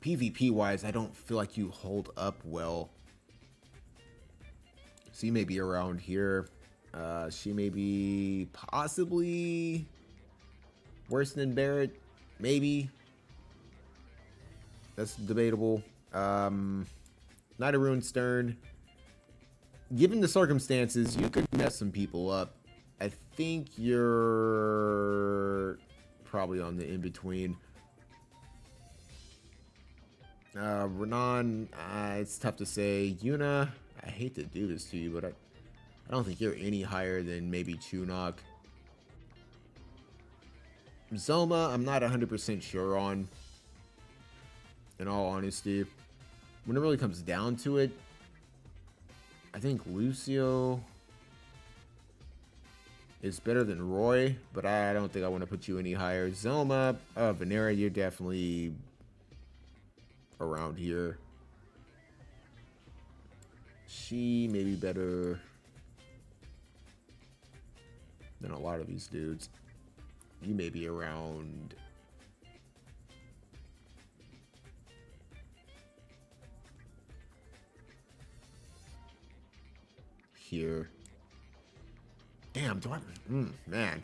PvP-wise, I don't feel like you hold up well. So you may be around here. She may be possibly worse than Barret. Maybe. That's debatable. Nidoruin Stern. Given the circumstances, you could mess some people up. I think you're probably on the in-between. Renan, it's tough to say. Yuna, I hate to do this to you, but I don't think you're any higher than maybe Chunok. Zoma, I'm not 100% sure on. In all honesty, when it really comes down to it, I think Lucio is better than Roy, but I don't think I want to put you any higher. Zoma, Venera, you're definitely around here. She may be better than a lot of these dudes. You may be around here. Damn, do I? Man.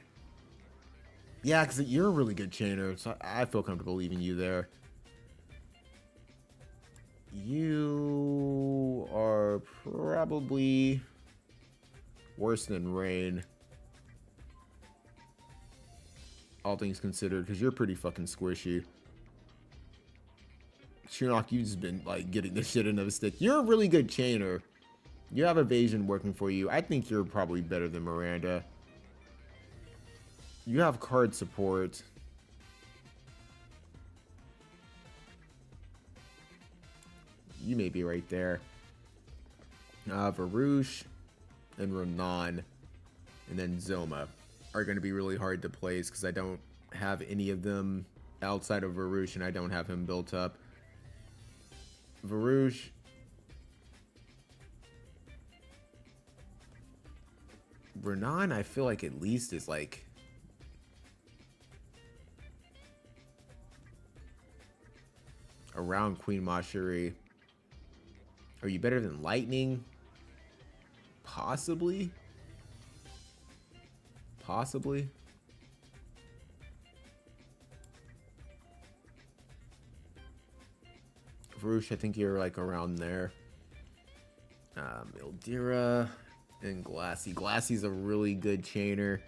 Yeah, because you're a really good chainer, so I feel comfortable leaving you there. You are probably worse than Rain. All things considered, because you're pretty fucking squishy. Chunok, you've just been, like, getting this shit into the stick. You're a really good chainer. You have evasion working for you. I think you're probably better than Miranda. You have card support. You may be right there. Varouche and Ronan and then Zoma are going to be really hard to place because I don't have any of them outside of Varouche and I don't have him built up. Varouche. Renan, I feel like at least is like around Queen Mashiri. Are you better than Lightning? Possibly. Possibly. Varouche, I think you're like around there. Ildira and Glassy. Glassy's a really good chainer.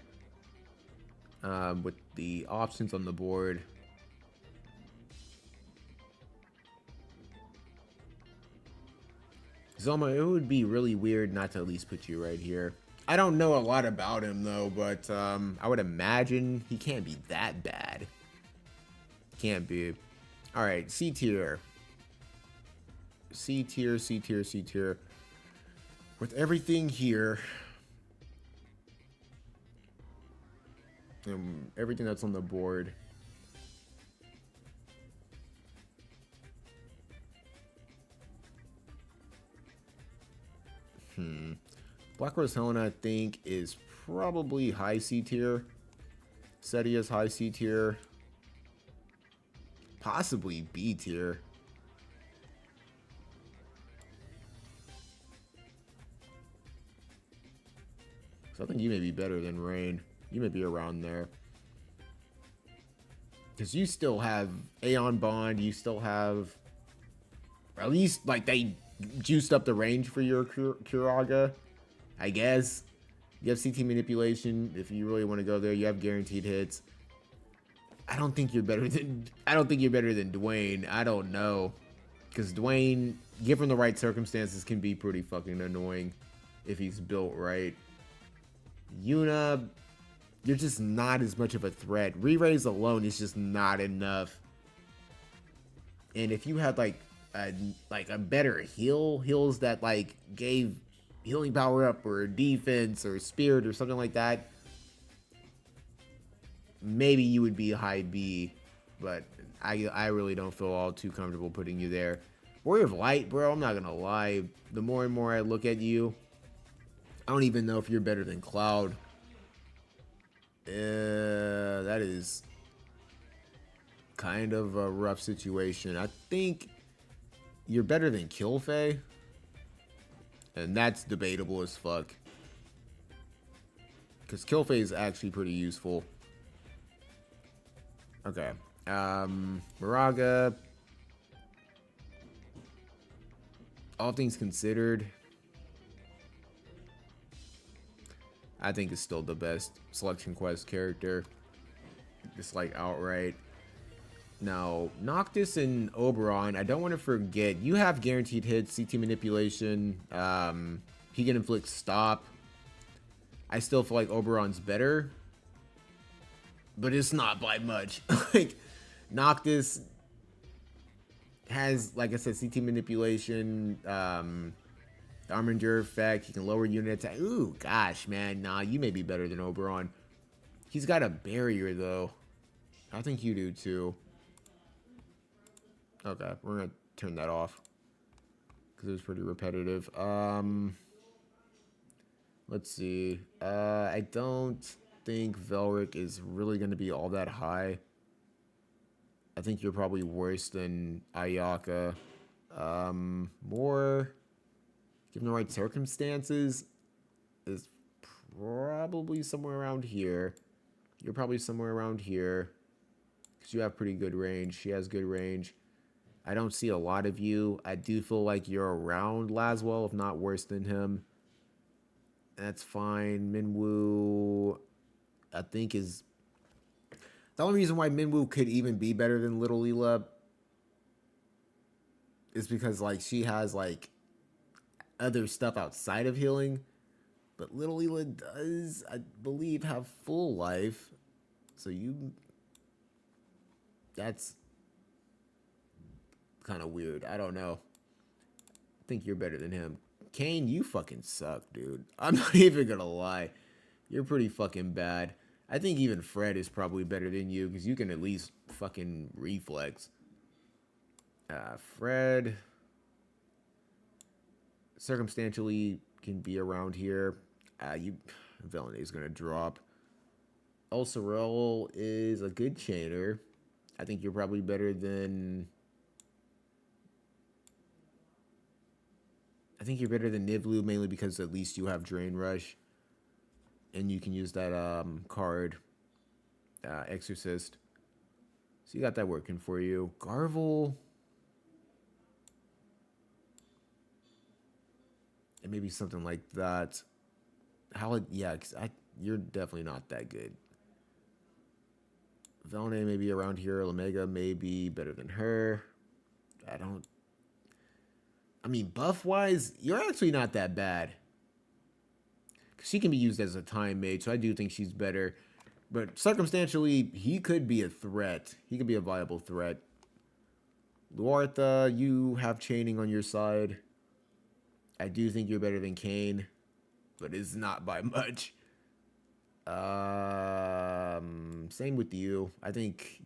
With the options on the board. Zoma, it would be really weird not to at least put you right here. I don't know a lot about him though, but I would imagine he can't be that bad. Can't be. All right, C tier. C tier, C tier, C tier. With everything here, and everything that's on the board, Black Rose Helena, I think, is probably high C tier. Seti is high C tier. Possibly B tier. So I think you may be better than Rain. You may be around there. Because you still have Aeon Bond, you still have... Or at least, like, they juiced up the range for your Curaga, I guess. You have CT Manipulation, if you really want to go there. You have guaranteed hits. I don't think you're better than Dwayne. I don't know. Because Dwayne, given the right circumstances, can be pretty fucking annoying if he's built right. Yuna, you're just not as much of a threat. Re-raise alone is just not enough. And if you had like a better heals that like gave healing power up or defense or spirit or something like that, maybe you would be a high B. But I really don't feel all too comfortable putting you there. Warrior of Light, bro, I'm not gonna lie. The more and more I look at you, I don't even know if you're better than Cloud. That is kind of a rough situation. I think you're better than Killfay, and that's debatable as fuck. Because Killfay is actually pretty useful. Okay. Moraga. All things considered, I think is still the best Selection Quest character. Just like outright. Now, Noctis and Oberon, I don't want to forget, you have guaranteed hits, CT Manipulation, he can inflict stop. I still feel like Oberon's better, but it's not by much. Like, Noctis has, like I said, CT Manipulation, the Armor Endure effect, he can lower unit attack. Ooh, gosh, man, nah, you may be better than Oberon. He's got a barrier, though. I think you do, too. Okay, we're gonna turn that off because it was pretty repetitive. Let's see. I don't think Velric is really gonna be all that high. I think you're probably worse than Ayaka. More, given the right circumstances, is probably somewhere around here. You're probably somewhere around here because you have pretty good range. She has good range. I don't see a lot of you. I do feel like you're around Laswell, if not worse than him. That's fine. Minwoo, I think, is... The only reason why Minwoo could even be better than Little Leela is because, like, she has, like, other stuff outside of healing. But Little Leela does, I believe, have full life. So you... That's kind of weird. I don't know. I think you're better than him. Kane, you fucking suck, dude. I'm not even gonna lie. You're pretty fucking bad. I think even Fred is probably better than you because you can at least fucking reflex. Fred circumstantially can be around here. Villainy is gonna drop. Ulcerel is a good chainer. I think you're probably better than... I think you're better than Nivlu, mainly because at least you have Drain Rush. And you can use that card, Exorcist. So you got that working for you. Garvel. And maybe something like that. Yeah, because you're definitely not that good. Velne may be around here. Lamega may be better than her. I mean, buff-wise, you're actually not that bad. She can be used as a time mage, so I do think she's better. But circumstantially, he could be a threat. He could be a viable threat. Luartha, you have chaining on your side. I do think you're better than Kane, but it's not by much. Same with you. I think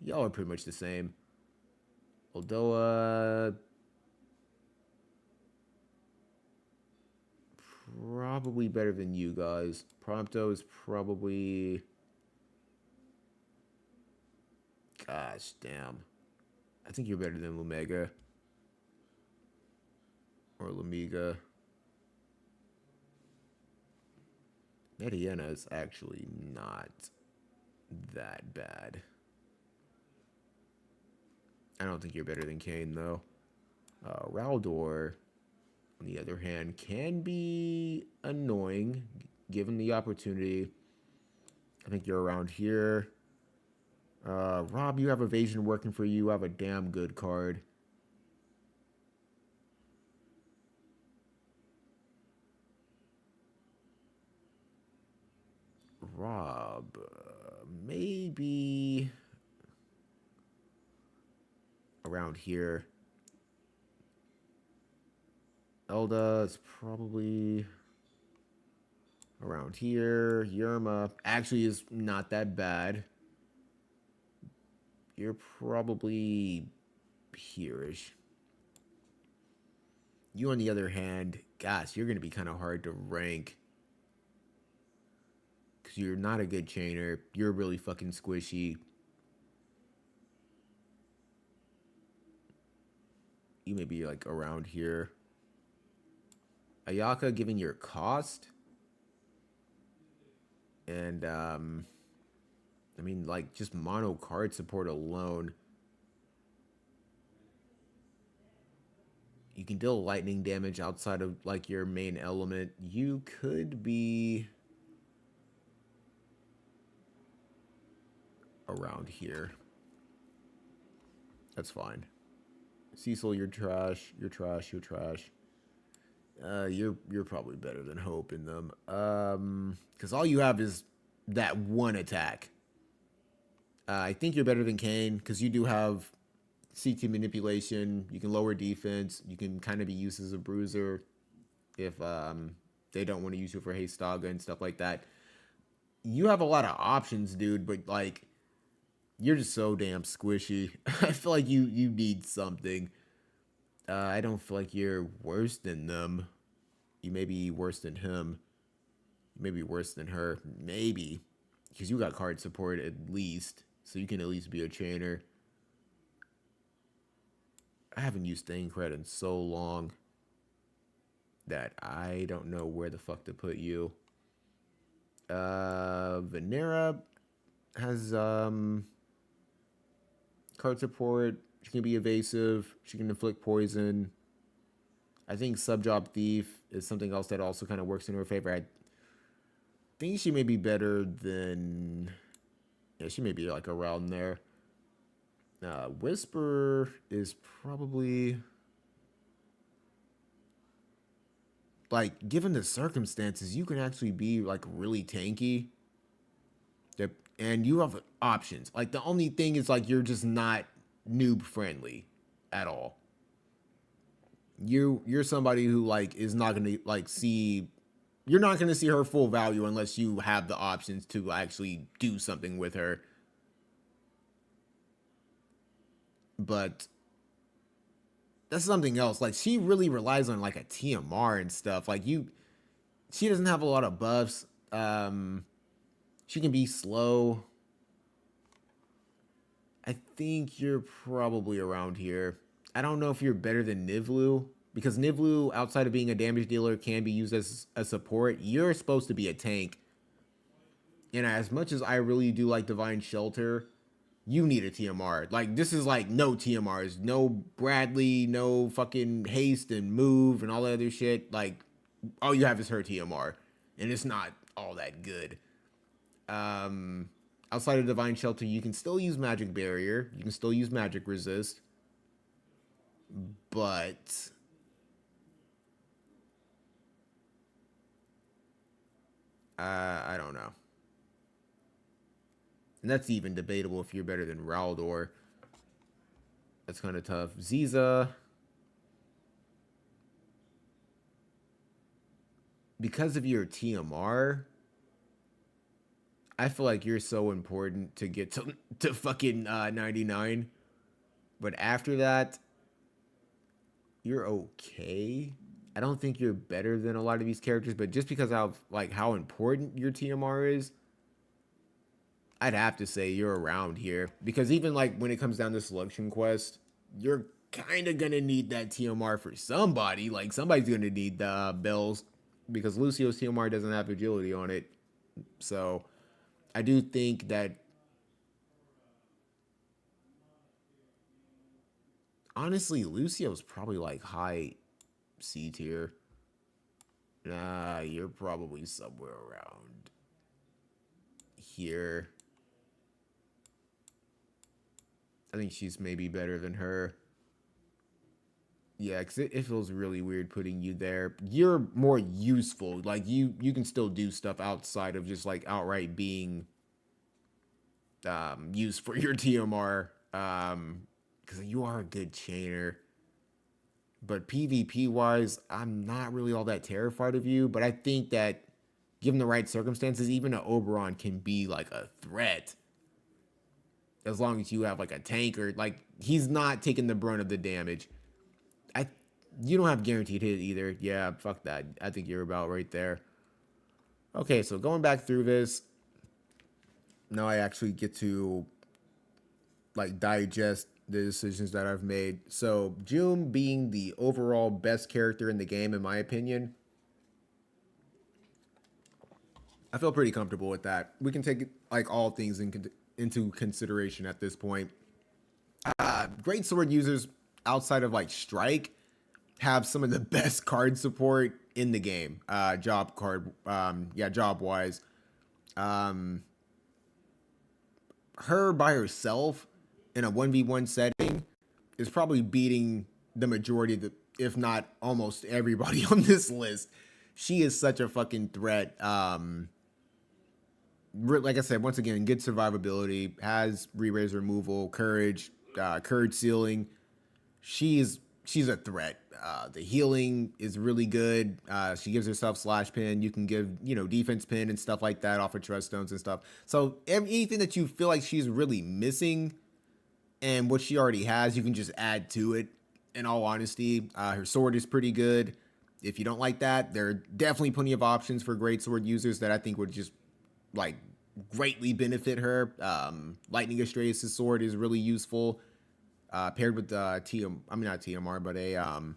y'all are pretty much the same. Oldoa, probably better than you guys. Prompto is probably... Gosh, damn. I think you're better than Lumega. Or Lumiga. Mediana is actually not that bad. I don't think you're better than Kane, though. Raldor, on the other hand, can be annoying given the opportunity. I think you're around here. Rob, you have evasion working for you. You have a damn good card. Rob, maybe around here. Elda is probably around here. Yerma actually is not that bad. You're probably here-ish. You, on the other hand, gosh, you're going to be kind of hard to rank. Because you're not a good chainer. You're really fucking squishy. You may be, like, around here. Ayaka giving your cost. And, I mean, like, just mono card support alone. You can deal lightning damage outside of, like, your main element. You could be around here. That's fine. Cecil, you're trash. You're trash. You're trash. You're probably better than Hope in them. Because all you have is that one attack. I think you're better than Kane because you do have CT manipulation. You can lower defense. You can kind of be used as a bruiser if they don't want to use you for Hastaga and stuff like that. You have a lot of options, dude, but like you're just so damn squishy. I feel like you need something. I don't feel like you're worse than them. You may be worse than him. You may be worse than her. Maybe. Because you got card support at least. So you can at least be a chainer. I haven't used staying credit in so long that I don't know where the fuck to put you. Venera has card support. She can be evasive. She can inflict poison. I think Subjob Thief is something else that also kind of works in her favor. I think she may be better than... Yeah, she may be like around there. Whisper is probably... Like, given the circumstances, you can actually be like really tanky. And you have options. Like, the only thing is like you're just not noob friendly at all. You're somebody who like is not gonna like see, you're not gonna see her full value unless you have the options to actually do something with her. But that's something else. Like, she really relies on like a TMR and stuff. Like, she doesn't have a lot of buffs. She can be slow. I think you're probably around here. I don't know if you're better than Nivlu, because Nivlu, outside of being a damage dealer, can be used as a support. You're supposed to be a tank. And as much as I really do like Divine Shelter, you need a TMR. Like, this is like no TMRs. No Bradley, no fucking haste and move and all that other shit. Like, all you have is her TMR. And it's not all that good. Outside of Divine Shelter, you can still use Magic Barrier. You can still use Magic Resist. But I don't know. And that's even debatable if you're better than Raldor. That's kind of tough. Ziza, because of your TMR, I feel like you're so important to get to fucking 99. But after that, you're okay. I don't think you're better than a lot of these characters, but just because of like how important your TMR is, I'd have to say you're around here. Because even like when it comes down to selection quest, you're kind of gonna need that TMR for somebody. Like, somebody's gonna need the bells, because Lucio's TMR doesn't have agility on it. So I do think that honestly, Lucio's probably like high C tier. Nah, you're probably somewhere around here. I think she's maybe better than her. Yeah, because it feels really weird putting you there. You're more useful. Like you can still do stuff outside of just like outright being used for your TMR. Because you are a good chainer. But PvP wise, I'm not really all that terrified of you. But I think that given the right circumstances, even an Oberon can be like a threat as long as you have like a tanker. Like he's not taking the brunt of the damage. I You don't have guaranteed hit either. Yeah, fuck that. I think you're about right there. Okay, so going back through this, now I actually get to like digest the decisions that I've made. So June being the overall best character in the game, in my opinion, I feel pretty comfortable with that. We can take like all things into consideration at this point. Great sword users outside of like Strike have some of the best card support in the game. Job wise. Um, her by herself in a 1v1 setting is probably beating the majority of the, if not almost everybody on this list. She is such a fucking threat. Like I said, once again, good survivability, has re-raise removal, courage sealing. She's a threat. The healing is really good. She gives herself slash pin. You can give defense pin and stuff like that off of trust stones and stuff. So anything that you feel like she's really missing and what she already has, you can just add to it. In all honesty, her sword is pretty good. If you don't like that, there are definitely plenty of options for great sword users that I think would just like greatly benefit her. Lightning Astraeus' sword is really useful. Paired with not TMR, but a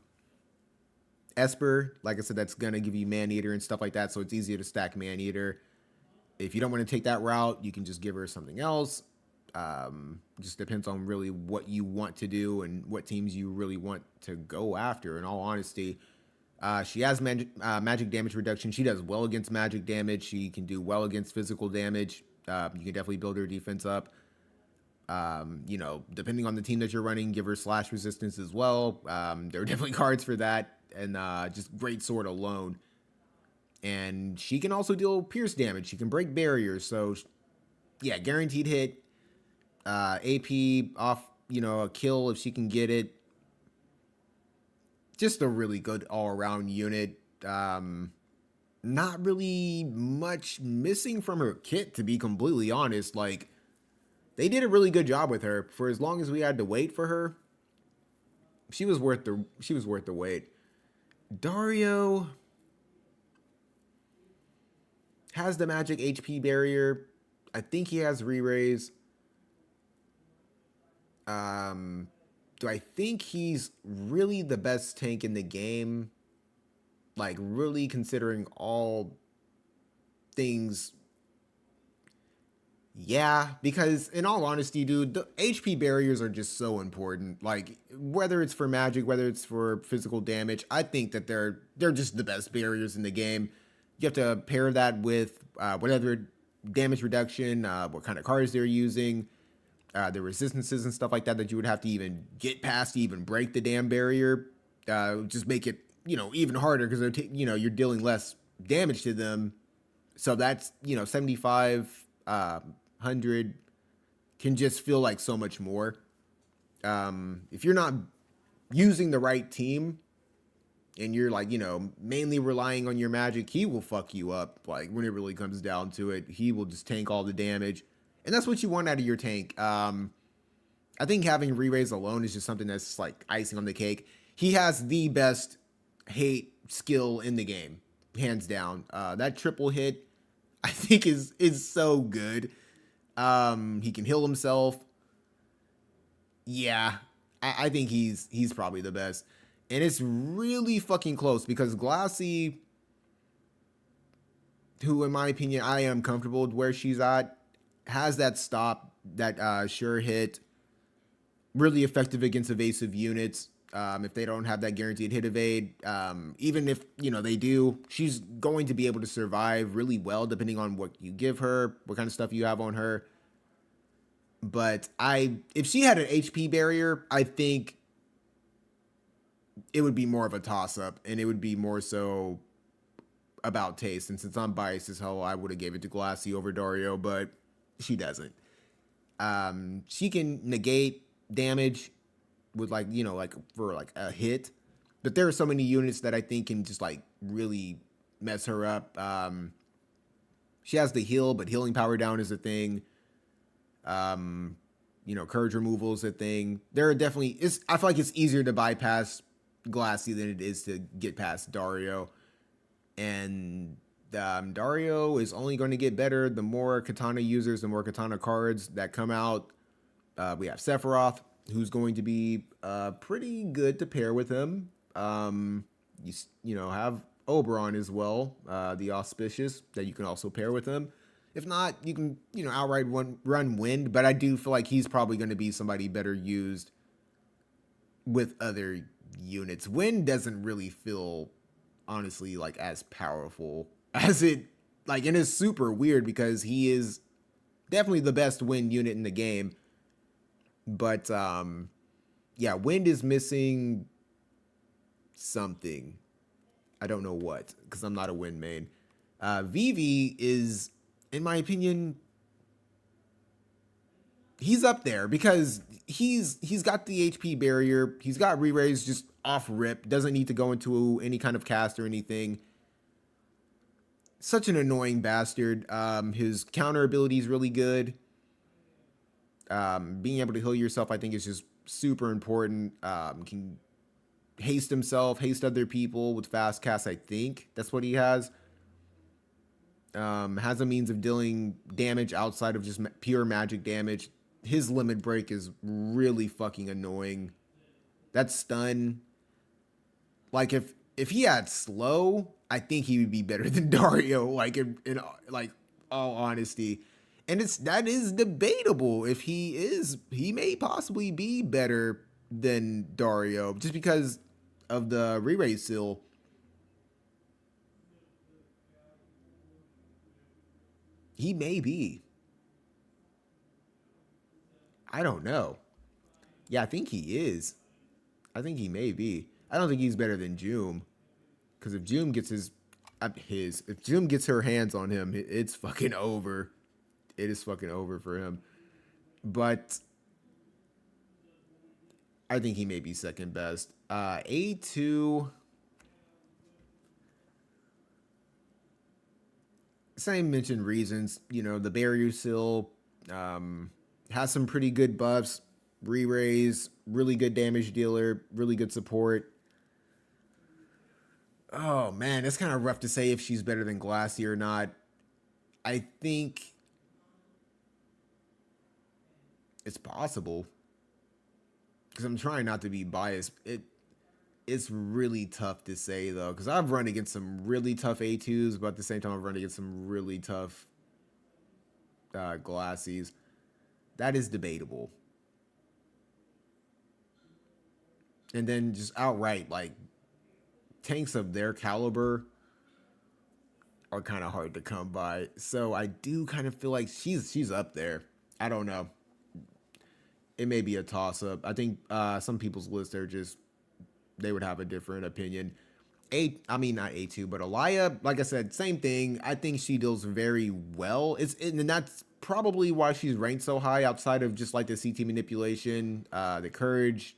Esper. Like I said, that's gonna give you Maneater and stuff like that, so it's easier to stack Maneater. If you don't want to take that route, you can just give her something else. Just depends on really what you want to do and what teams you really want to go after. In all honesty, she has magic damage reduction. She does well against magic damage. She can do well against physical damage. You can definitely build her defense up. Depending on the team that you're running, give her slash resistance as well. There are definitely cards for that, and just great sword alone. And she can also deal pierce damage. She can break barriers. So, yeah, guaranteed hit. AP off, a kill if she can get it. Just a really good all-around unit. Not really much missing from her kit, to be completely honest. Like, they did a really good job with her. For as long as we had to wait for her, she was worth the wait. Dario has the magic HP barrier. I think he has re-raise. Do I think he's really the best tank in the game? Like, really considering all things. Yeah, because in all honesty, dude, the HP barriers are just so important. Like, whether it's for magic, whether it's for physical damage, I think that they're just the best barriers in the game. You have to pair that with whatever damage reduction, what kind of cards they're using, the resistances and stuff like that you would have to even get past to even break the damn barrier. Just make it even harder because you're dealing less damage to them. So that's 75, 100 can just feel like so much more. If you're not using the right team and you're like mainly relying on your magic, he will fuck you up. Like when it really comes down to it, he will just tank all the damage. And that's what you want out of your tank. I think having re-raise alone is just something that's like icing on the cake. He has the best hate skill in the game, hands down. That triple hit, I think is so good. He can heal himself. Yeah, I think he's probably the best. And it's really fucking close because Glassy who, in my opinion, I am comfortable with where she's at, has that stop, that sure hit, really effective against evasive units. If they don't have that guaranteed hit evade, even if they do, she's going to be able to survive really well depending on what you give her, what kind of stuff you have on her. But if she had an HP barrier, I think it would be more of a toss up, and it would be more so about taste. And since I'm biased as hell, I would have gave it to Glassy over Dario, but she doesn't. She can negate damage with like for like a hit, but there are so many units that I think can just like really mess her up. She has the heal, but healing power down is a thing. Courage removal is a thing. There are definitely I feel like it's easier to bypass Glassy than it is to get past Dario. And Dario is only going to get better the more Katana users, the more Katana cards that come out. We have Sephiroth, who's going to be pretty good to pair with him. Have Oberon as well, the Auspicious, that you can also pair with him. If not, you can outright run Wind, but I do feel like he's probably going to be somebody better used with other units. Wind doesn't really feel honestly like as powerful as it and it's super weird because he is definitely the best Wind unit in the game. But yeah, Wind is missing something. I don't know what, because I'm not a Wind main. Vivi is, in my opinion, he's up there because he's got the HP barrier. He's got re-raise just off rip. Doesn't need to go into any kind of cast or anything. Such an annoying bastard. His counter ability is really good. Being able to heal yourself, I think, is just super important. Can haste himself, haste other people with fast cast. I think that's what he has. Has a means of dealing damage outside of just pure magic damage. His limit break is really fucking annoying. That stun, like if he had slow, I think he would be better than Dario. Like in all honesty, and that is debatable. If he may possibly be better than Dario just because of the re-raise seal. He may be. I don't know. Yeah, I think he is. I think he may be. I don't think he's better than Joom. Because if Joom gets if Joom gets her hands on him, it's fucking over. It is fucking over for him. But I think he may be second best. A2. Same mentioned reasons. The barrier seal has some pretty good buffs. Re-raise, really good damage dealer, really good support. Oh man, it's kind of rough to say if she's better than Glassy or not. I think it's possible because I'm trying not to be biased. It's really tough to say though because I've run against some really tough A2s, but at the same time I've run against some really tough Glassies. That is debatable. And then just outright like tanks of their caliber are kind of hard to come by. So I do kind of feel like she's up there. I don't know. It may be a toss up. I think some people's lists are just they would have a different opinion. I mean not A2, but Alaya, like I said, same thing. I think she deals very well. And that's probably why she's ranked so high outside of just like the CT manipulation, the courage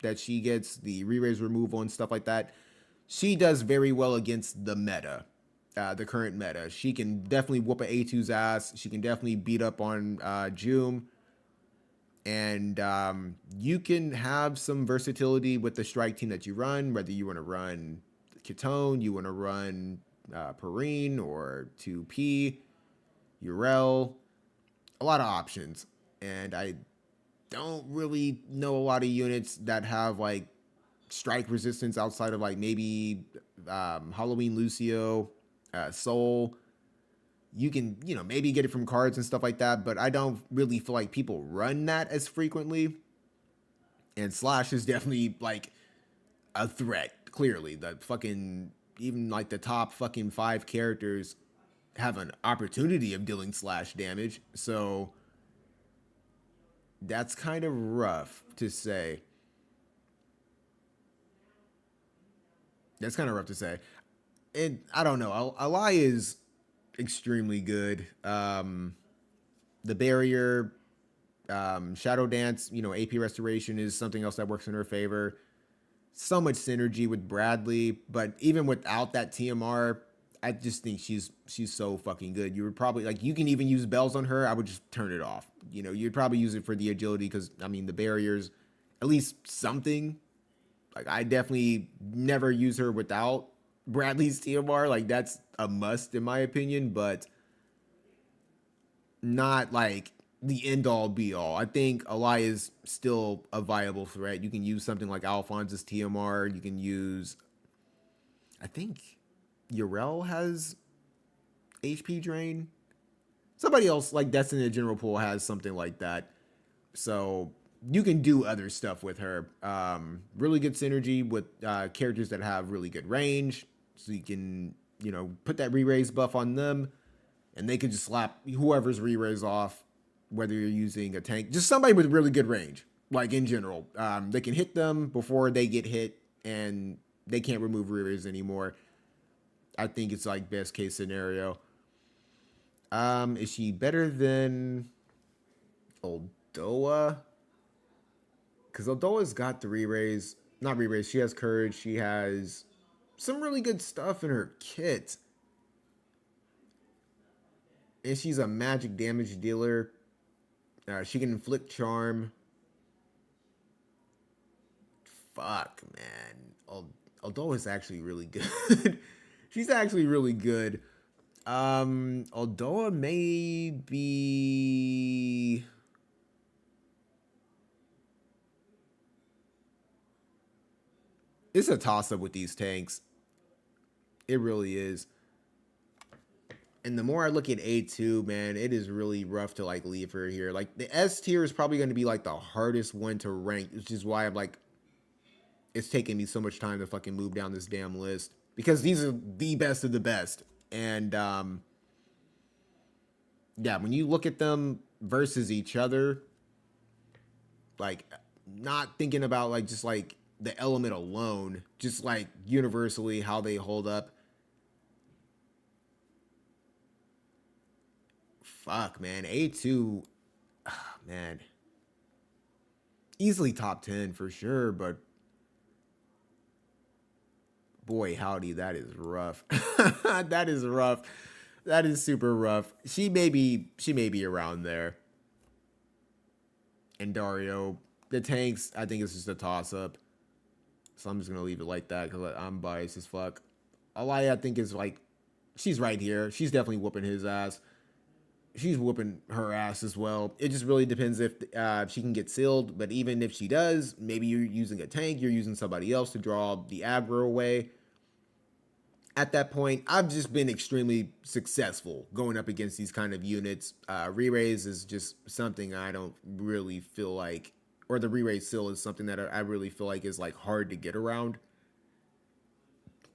that she gets, the re-raise removal and stuff like that. She does very well against the meta, the current meta. She can definitely whoop an A2's ass. She can definitely beat up on Joom. And you can have some versatility with the strike team that you run, whether you want to run Ketone, you want to run Perrine or 2P, Yrel, a lot of options. And I don't really know a lot of units that have like strike resistance outside of like maybe Halloween Lucio Soul, you can, maybe get it from cards and stuff like that, but I don't really feel like people run that as frequently. And Slash is definitely like a threat, clearly. The fucking, even like the top fucking 5 characters have an opportunity of dealing slash damage. So that's kind of rough to say. That's kind of rough to say. And I don't know. Alai is extremely good. The barrier, Shadow Dance, AP Restoration is something else that works in her favor. So much synergy with Bradley, but even without that TMR, I just think she's so fucking good. You would probably like you can even use bells on her. I would just turn it off. You'd probably use it for the agility because I mean the barriers, at least something. Like I definitely never use her without Bradley's TMR. Like that's a must in my opinion, but not like the end all be all. I think Alai is still a viable threat. You can use something like Alphonse's TMR. You can use, I think, Yrel has HP drain. Somebody else like that's in the general pool has something like that. So you can do other stuff with her. Really good synergy with characters that have really good range. So you can, put that re-raise buff on them and they can just slap whoever's re-raise off, whether you're using a tank, just somebody with really good range, like in general. They can hit them before they get hit and they can't remove re-raise anymore. I think it's like best case scenario. Is she better than Oldoa? Because Oldoa's got the re-raise, not re-raise, she has courage, she has some really good stuff in her kit. And she's a magic damage dealer. She can inflict charm. Fuck, man. Although it's actually really good. She's actually really good. Aldoa may be. It's a toss up with these tanks. It really is. And the more I look at A2, man, it is really rough to like leave her here. Like the S tier is probably going to be like the hardest one to rank, which is why I'm like, it's taking me so much time to fucking move down this damn list because these are the best of the best. And yeah, when you look at them versus each other, like not thinking about like just like the element alone, just like universally how they hold up. Fuck, man. A2, man. Easily top 10 for sure, but boy, howdy, that is rough. That is rough. That is super rough. She may be around there. And Dario, the tanks, I think it's just a toss up. So I'm just gonna leave it like that because I'm biased as fuck. Alaya, I think is like, she's right here. She's definitely whooping his ass. She's whooping her ass as well. It just really depends if she can get sealed. But even if she does, maybe you're using a tank, you're using somebody else to draw the aggro away. At that point, I've just been extremely successful going up against these kind of units. Re-raise is just something I don't really feel like, or the re-raise seal is something that I really feel like is like hard to get around.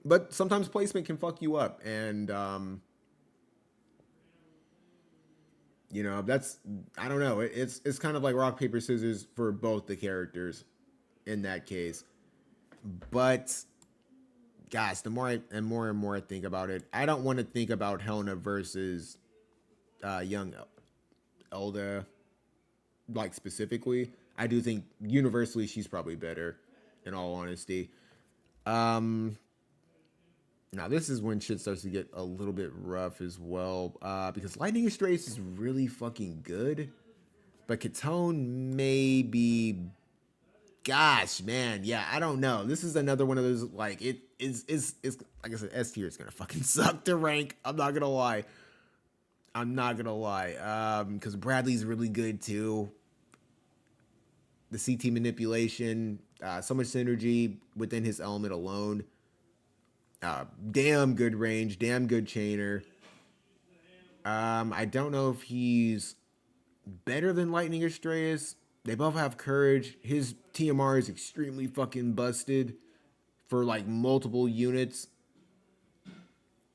But sometimes placement can fuck you up, and that's, I don't know. It's kind of like rock paper scissors for both the characters in that case. But guys, the more and more I think about it, I don't want to think about Helena versus young Elda like specifically. I do think universally she's probably better, in all honesty. Um, Now this is when shit starts to get a little bit rough as well, because Lightning Strays is really fucking good, but Katone may be. Gosh, man, yeah, I don't know. This is another one of those like it is like I said, S tier is gonna fucking suck to rank. I'm not gonna lie. I'm not gonna lie. Because Bradley's really good too. The CT manipulation, so much synergy within his element alone. Damn good range, damn good chainer. I don't know if he's better than Lightning Estrellas. They both have courage. His TMR is extremely fucking busted for like multiple units.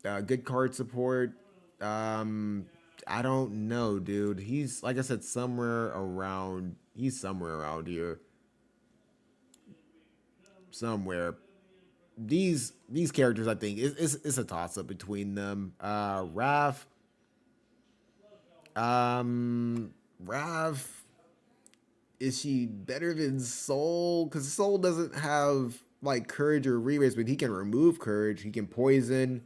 Good card support. Um, I don't know, dude. He's like I said, somewhere around. He's somewhere around here. Somewhere. These characters, I think, it's a toss up between them. Raph. Um, Raph. Is she better than Soul? Because Soul doesn't have like courage or re-raise, but he can remove courage. He can poison.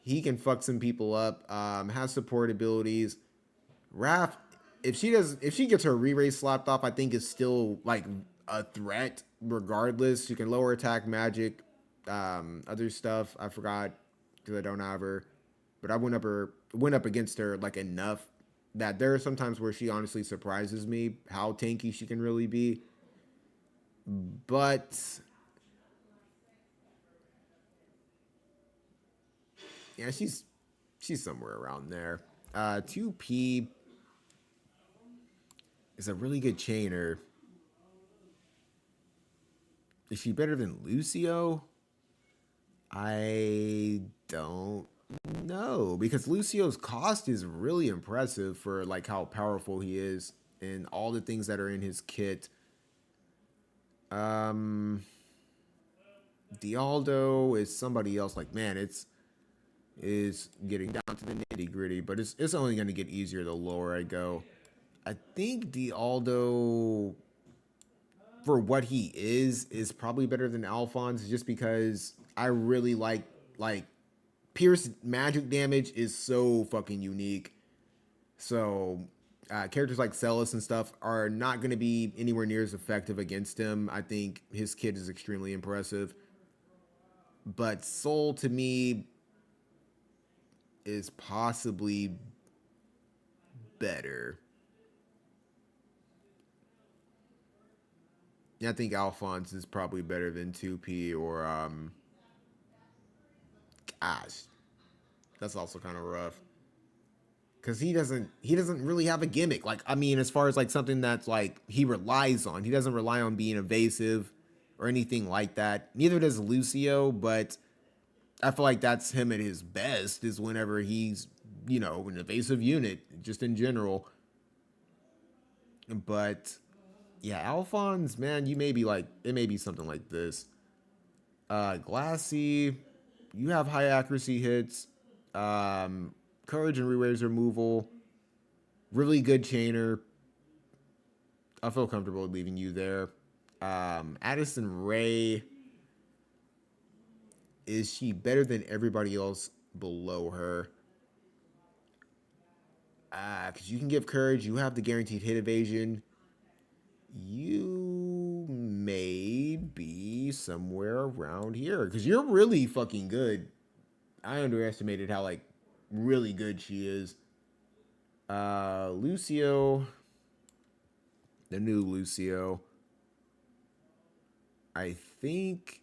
He can fuck some people up. Has support abilities. Raph, if she gets her re-raise slapped off, I think is still like a threat regardless. She can lower attack, magic, other stuff. I forgot because I don't have her, but I went up against her like enough that there are some times where she honestly surprises me how tanky she can really be. But yeah, she's somewhere around there. 2P is a really good chainer. Is she better than Lucio? I don't know because Lucio's cost is really impressive for like how powerful he is and all the things that are in his kit. Um, Dialdo is somebody else. Like man, it's is getting down to the nitty gritty, but it's only going to get easier the lower I go. I think Dialdo for what he is probably better than Alphonse just because I really like Pierce magic damage is so fucking unique. So characters like Celis and stuff are not going to be anywhere near as effective against him. I think his kit is extremely impressive. But Soul to me is possibly better. I think Alphonse is probably better than 2P or gosh, that's also kind of rough. Cause he doesn't really have a gimmick. Like I mean, as far as like something that's like he relies on, he doesn't rely on being evasive or anything like that. Neither does Lucio, but I feel like that's him at his best is whenever he's an evasive unit just in general. But yeah, Alphonse, man, you may be like it may be something like this. Glassy, you have high accuracy hits, um, courage and re-raise removal, really good chainer. I feel comfortable leaving you there. Addison Ray, is she better than everybody else below her? Because you can give courage, you have the guaranteed hit evasion. You may be somewhere around here because you're really fucking good. I underestimated how like really good she is. Lucio, the new Lucio, I think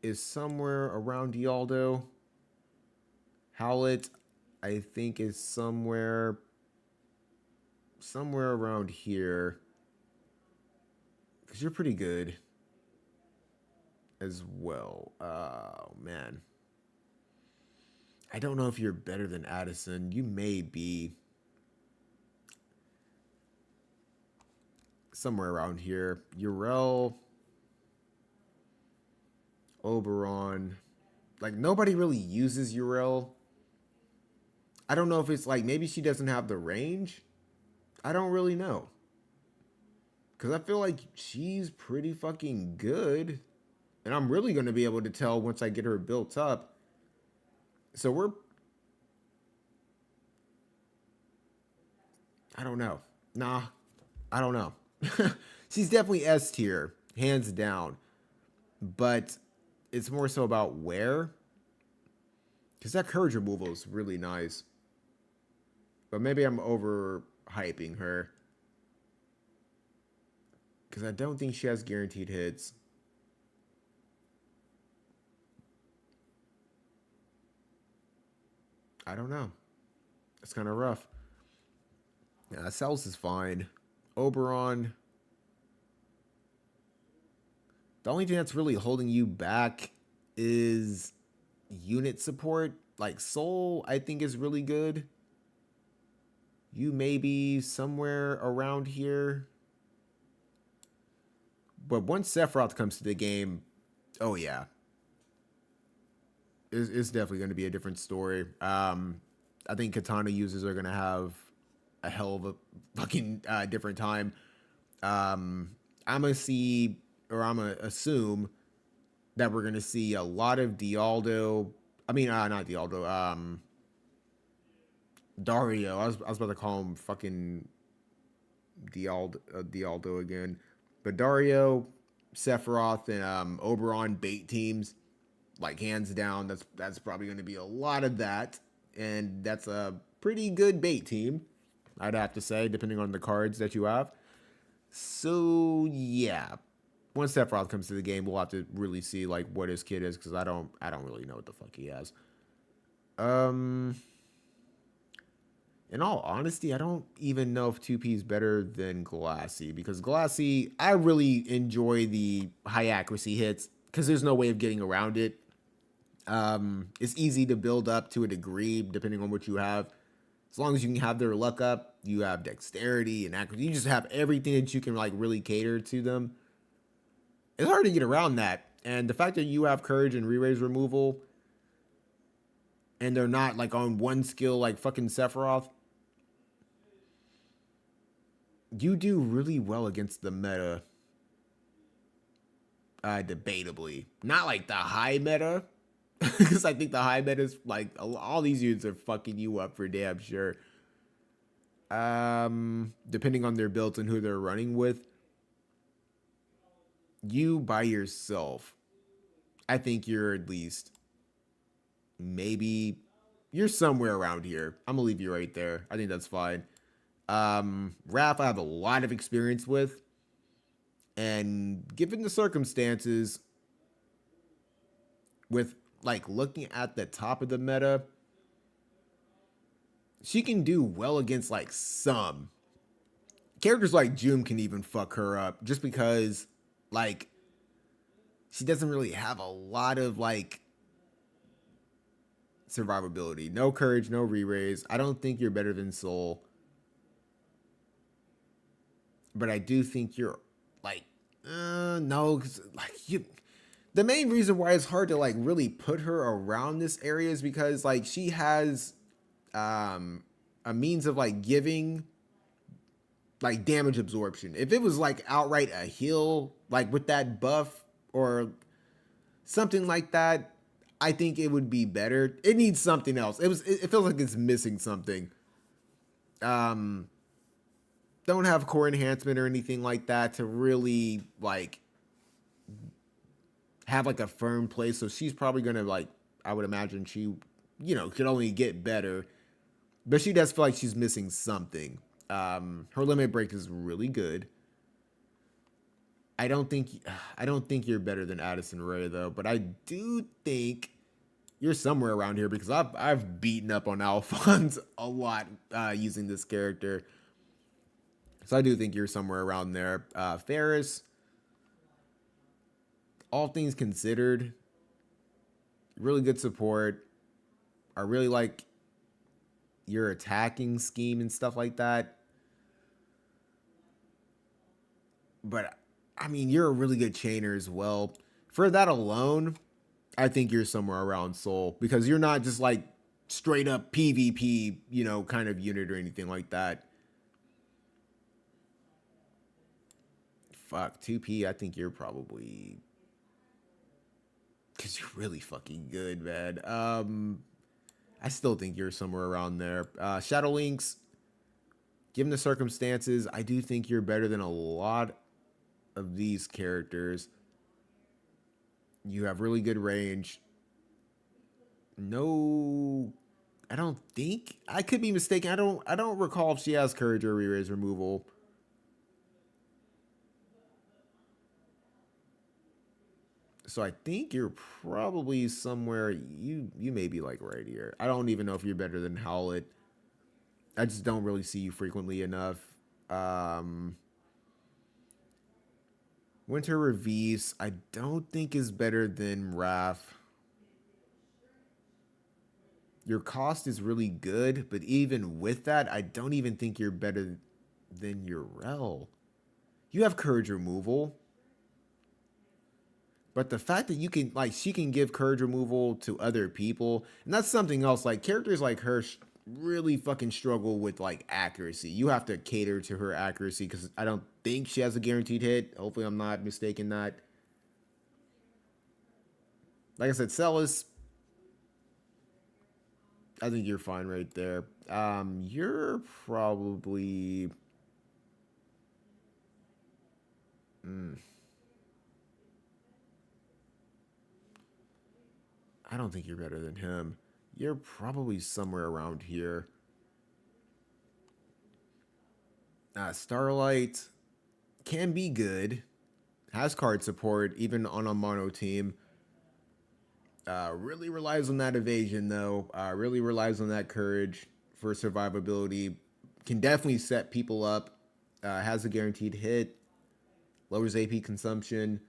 is somewhere around Dialdo. Howlett, I think is somewhere around here because you're pretty good as well. Oh man, I don't know if you're better than Addison. You may be somewhere around here. Uriel, Oberon. Like nobody really uses Uriel. I don't know if it's like maybe she doesn't have the range. I don't really know. Cause I feel like she's pretty fucking good. And I'm really gonna be able to tell once I get her built up. So I don't know. Nah, I don't know. She's definitely S tier, hands down. But it's more so about where. Because that courage removal is really nice. But maybe I'm overhyping her. Because I don't think she has guaranteed hits. I don't know. It's kind of rough. Yeah, Cells is fine. Oberon. The only thing that's really holding you back is unit support. Like Soul, I think is really good. You may be somewhere around here. But once Sephiroth comes to the game, oh yeah, it's definitely going to be a different story. I think Katana users are going to have a hell of a fucking different time. I'm going to see, or I'm going to assume that we're going to see a lot of Dialdo. I mean, not Dialdo. Dario. I was about to call him fucking Dialdo again. But Dario, Sephiroth, and Oberon bait teams, like hands down, that's probably going to be a lot of that, and that's a pretty good bait team, I'd have to say, depending on the cards that you have. So yeah, once Sephiroth comes to the game, we'll have to really see like what his kit is because I don't really know what the fuck he has. In all honesty, I don't even know if 2P is better than Glassy because Glassy, I really enjoy the high accuracy hits because there's no way of getting around it. It's easy to build up to a degree depending on what you have. As long as you can have their luck up, you have dexterity and accuracy. You just have everything that you can like really cater to them. It's hard to get around that. And the fact that you have courage and re-raise removal and they're not like on one skill like fucking Sephiroth, you do really well against the meta. Debatably. Not like the high meta. Because I think the high meta is like all these units are fucking you up for damn sure. Depending on their builds and who they're running with. You by yourself, I think you're at least maybe you're somewhere around here. I'm gonna leave you right there. I think that's fine. Raph, I have a lot of experience with, and given the circumstances, with like looking at the top of the meta, she can do well against like some characters. Like June can even fuck her up just because like she doesn't really have a lot of like survivability. No courage, no re-raise. I don't think you're better than Soul. But I do think you're like no, cause like you the main reason why it's hard to like really put her around this area is because like she has a means of like giving like damage absorption. If it was like outright a heal, like with that buff or something like that, I think it would be better. It needs something else. It feels like it's missing something. Don't have core enhancement or anything like that to really like have like a firm place. So she's probably gonna like, I would imagine she, could only get better. But she does feel like she's missing something. Her limit break is really good. I don't think you're better than Addison Rae though, but I do think you're somewhere around here because I've beaten up on Alphonse a lot using this character. So I do think you're somewhere around there. Ferris, all things considered, really good support. I really like your attacking scheme and stuff like that. But I mean, you're a really good chainer as well. For that alone, I think you're somewhere around Soul because you're not just like straight up PvP, kind of unit or anything like that. Fuck, 2P, I think you're probably because you're really fucking good, man. I still think you're somewhere around there. Shadow Links, given the circumstances, I do think you're better than a lot of these characters. You have really good range. No, I don't think. I could be mistaken. I don't recall if she has courage or re-raise removal. So I think you're probably somewhere you may be like right here. I don't even know if you're better than Howlett. I just don't really see you frequently enough. Um, Winter Revis, I don't think is better than Raph. Your cost is really good, but even with that, I don't even think you're better than your Rel. You have courage removal, but the fact that you can like she can give courage removal to other people, and that's something else. Like characters like her really fucking struggle with like accuracy. You have to cater to her accuracy because I don't think she has a guaranteed hit. Hopefully, I'm not mistaken that. Like I said, Celis, I think you're fine right there. You're probably. Mm, I don't think you're better than him. You're probably somewhere around here. Starlight can be good. Has card support even on a mono team. Really relies on that evasion though. Really relies on that courage for survivability. Can definitely set people up. Has a guaranteed hit. Lowers AP consumption.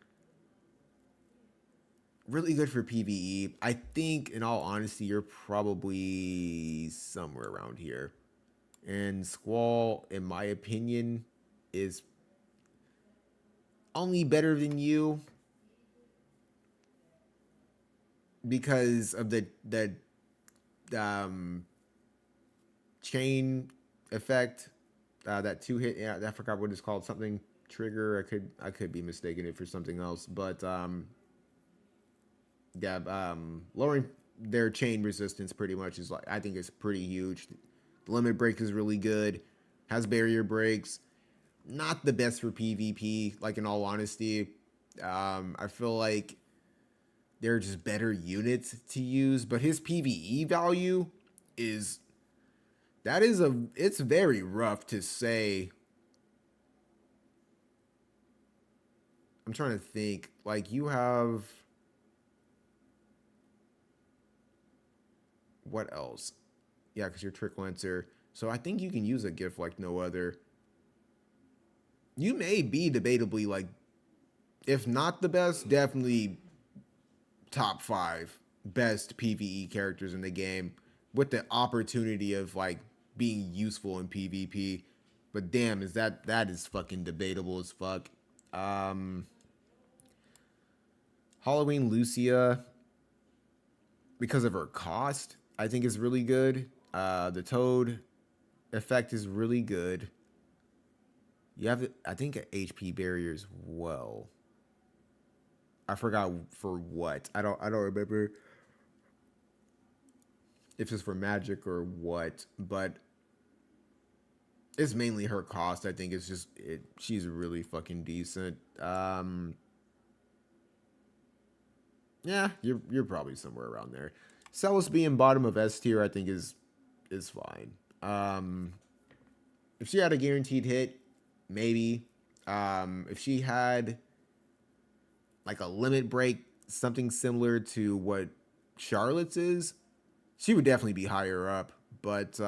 Really good for PVE. I think, in all honesty, you're probably somewhere around here. And Squall, in my opinion, is only better than you because of the chain effect. That two hit. Yeah, I forgot what it's called. Something trigger. I could be mistaken it for something else. But yeah, lowering their chain resistance pretty much is like I think it's pretty huge. The limit break is really good. Has barrier breaks. Not the best for PvP. Like in all honesty, I feel like they're just better units to use. But his PVE value is that is a it's very rough to say. I'm trying to think. Like you have what else? Yeah, because you're Trick Lancer. So I think you can use a gift like no other. You may be debatably like, if not the best, definitely top five best PVE characters in the game with the opportunity of like being useful in PvP. But damn, that is fucking debatable as fuck. Um, Halloween Lucia, because of her cost, I think is really good. The Toad effect is really good. You have, I think, a HP barrier as well. I forgot for what. I don't remember if it's for magic or what, but it's mainly her cost. I think it's just she's really fucking decent. Yeah, you're probably somewhere around there. Celis being bottom of S tier, I think is fine. If she had a guaranteed hit, maybe. If she had like a limit break, something similar to what Charlotte's is, she would definitely be higher up. But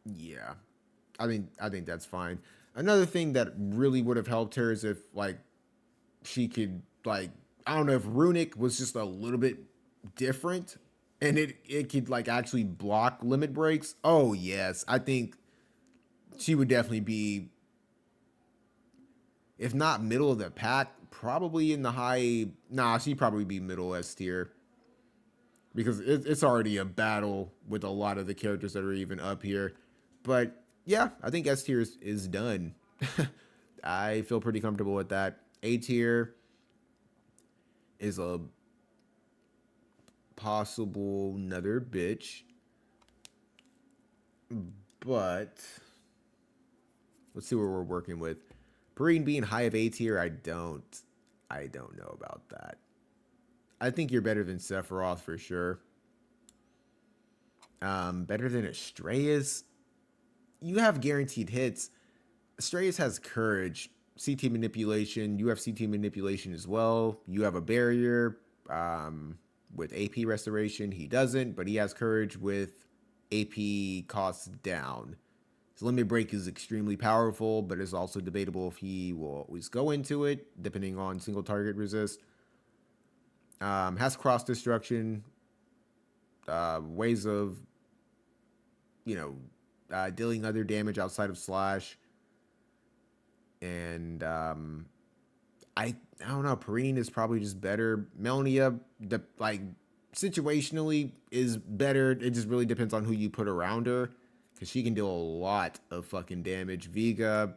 yeah, I think that's fine. Another thing that really would have helped her is if like she could like I don't know if Runic was just a little bit different and it could like actually block limit breaks. Oh yes, I think she would definitely be if not middle of the pack, probably in the high. Nah, she'd probably be middle S tier because it's already a battle with a lot of the characters that are even up here. But yeah, I think S tier is done. I feel pretty comfortable with that. A tier is a possible another bitch, but let's see what we're working with. Perrine being high of A tier, I don't know about that. I think you're better than Sephiroth for sure. Better than Astraeus. You have guaranteed hits. Astraeus has courage. CT manipulation. You have CT manipulation as well. You have a barrier with AP restoration. He doesn't, but he has courage with AP costs down. His limit break is extremely powerful, but it's also debatable if he will always go into it, depending on single target resist. Has cross destruction, ways of, dealing other damage outside of slash, and I don't know. Perrine is probably just better. Melania, situationally is better. It just really depends on who you put around her, because she can deal a lot of fucking damage. Vega's,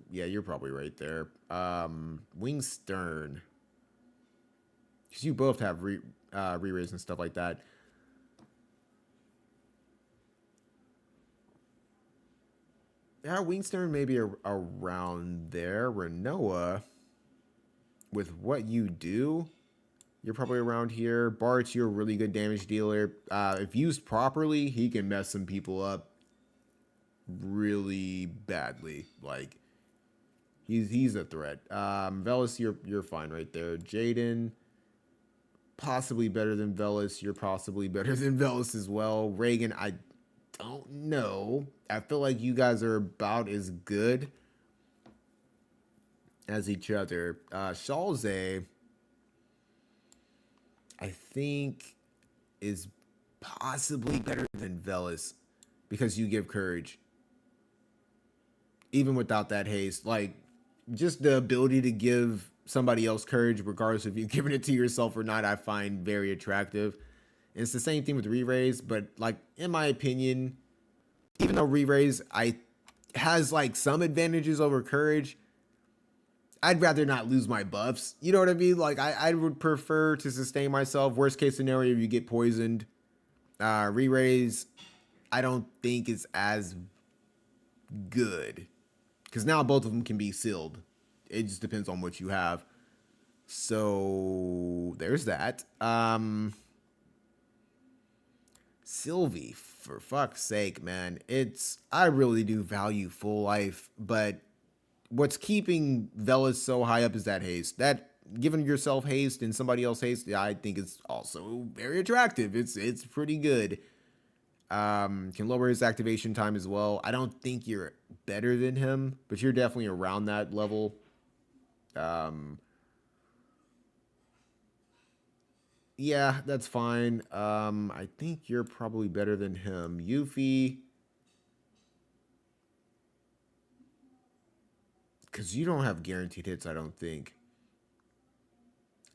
yeah, you're probably right there. Wing Stern, because you both have re-raise and stuff like that. Yeah, Wingstern maybe around there. Renoa, with what you do, you're probably around here. Bart's you're a really good damage dealer. If used properly, he can mess some people up really badly. Like he's a threat. Velis, you're fine right there. Jaden, possibly better than Velis. You're possibly better than Velis as well. Reagan, I don't know. I feel like you guys are about as good as each other. Shalze, I think, is possibly better than Velis because you give courage. Even without that haste, like just the ability to give somebody else courage, regardless if you've given it to yourself or not, I find very attractive. And it's the same thing with re-raise, but like in my opinion, even though re-raise has like some advantages over courage, I'd rather not lose my buffs. You know what I mean? Like I would prefer to sustain myself. Worst case scenario, you get poisoned. Re-raise, I don't think is as good, because now both of them can be sealed. It just depends on what you have. So there's that. Sylvie, for fuck's sake, man. I really do value full life, but what's keeping Velis so high up is that haste. That giving yourself haste and somebody else haste, I think is also very attractive. It's pretty good. Can lower his activation time as well. I don't think you're better than him, but you're definitely around that level. Yeah, that's fine. I think you're probably better than him. Yuffie, because you don't have guaranteed hits, I don't think.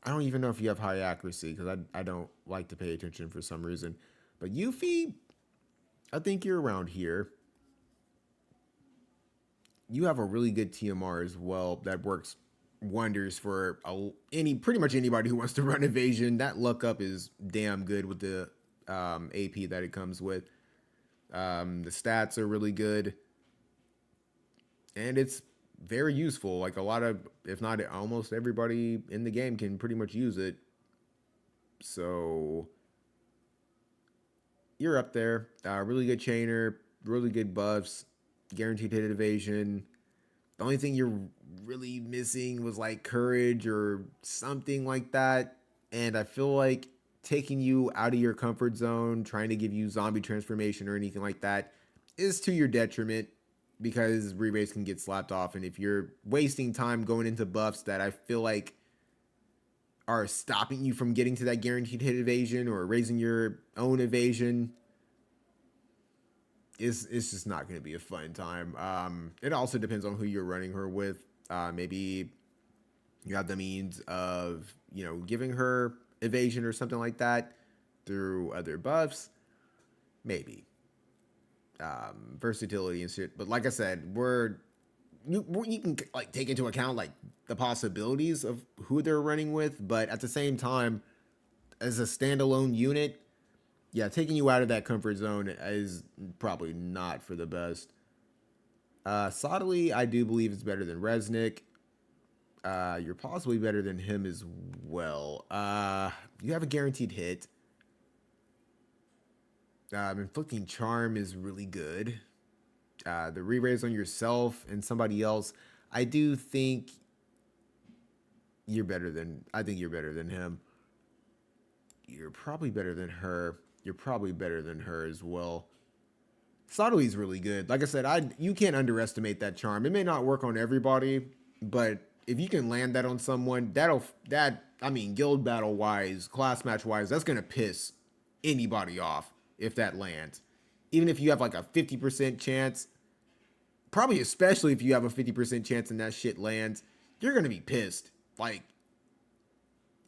I don't even know if you have high accuracy, because I don't like to pay attention for some reason. But Yuffie, I think you're around here. You have a really good TMR as well that works wonders for pretty much anybody who wants to run evasion. That luck up is damn good with the AP that it comes with. The stats are really good, and it's very useful. Like a lot of, if not almost everybody in the game can pretty much use it. So you're up there. Really good chainer, really good buffs, guaranteed hit evasion. The only thing you're really missing was like courage or something like that. And I feel like taking you out of your comfort zone, trying to give you zombie transformation or anything like that, is to your detriment, because re-raise can get slapped off. And if you're wasting time going into buffs that I feel like are stopping you from getting to that guaranteed hit evasion or raising your own evasion, it's just not going to be a fun time. It also depends on who you're running her with. Maybe you have the means of, giving her evasion or something like that through other buffs. Maybe. Versatility and shit. But like I said, you can like take into account like the possibilities of who they're running with, but at the same time, as a standalone unit, yeah, taking you out of that comfort zone is probably not for the best. Sottily, I do believe is better than Resnick. You're possibly better than him as well. You have a guaranteed hit. Inflicting Charm is really good. the re-raise on yourself and somebody else, I do think I think you're better than him. You're probably better than her. You're probably better than her as well. Sadawi's really good. Like I said, you can't underestimate that charm. It may not work on everybody, but if you can land that on someone, I mean, guild battle wise, class match wise, that's gonna piss anybody off if that lands. Even if you have like a 50% chance, probably especially if you have a 50% chance and that shit lands, you're gonna be pissed. Like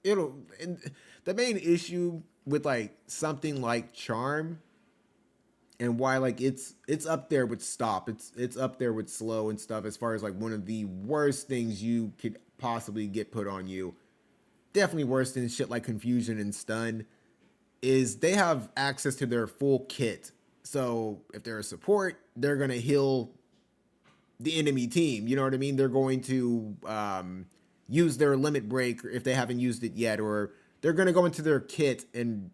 it'll. And the main issue with like something like charm and why like it's up there with stop. It's up there with slow and stuff as far as like one of the worst things you could possibly get put on you. Definitely worse than shit like confusion and stun is they have access to their full kit. So if they're a support, they're gonna heal the enemy team. You know what I mean? They're going to use their limit break if they haven't used it yet, or they're gonna go into their kit and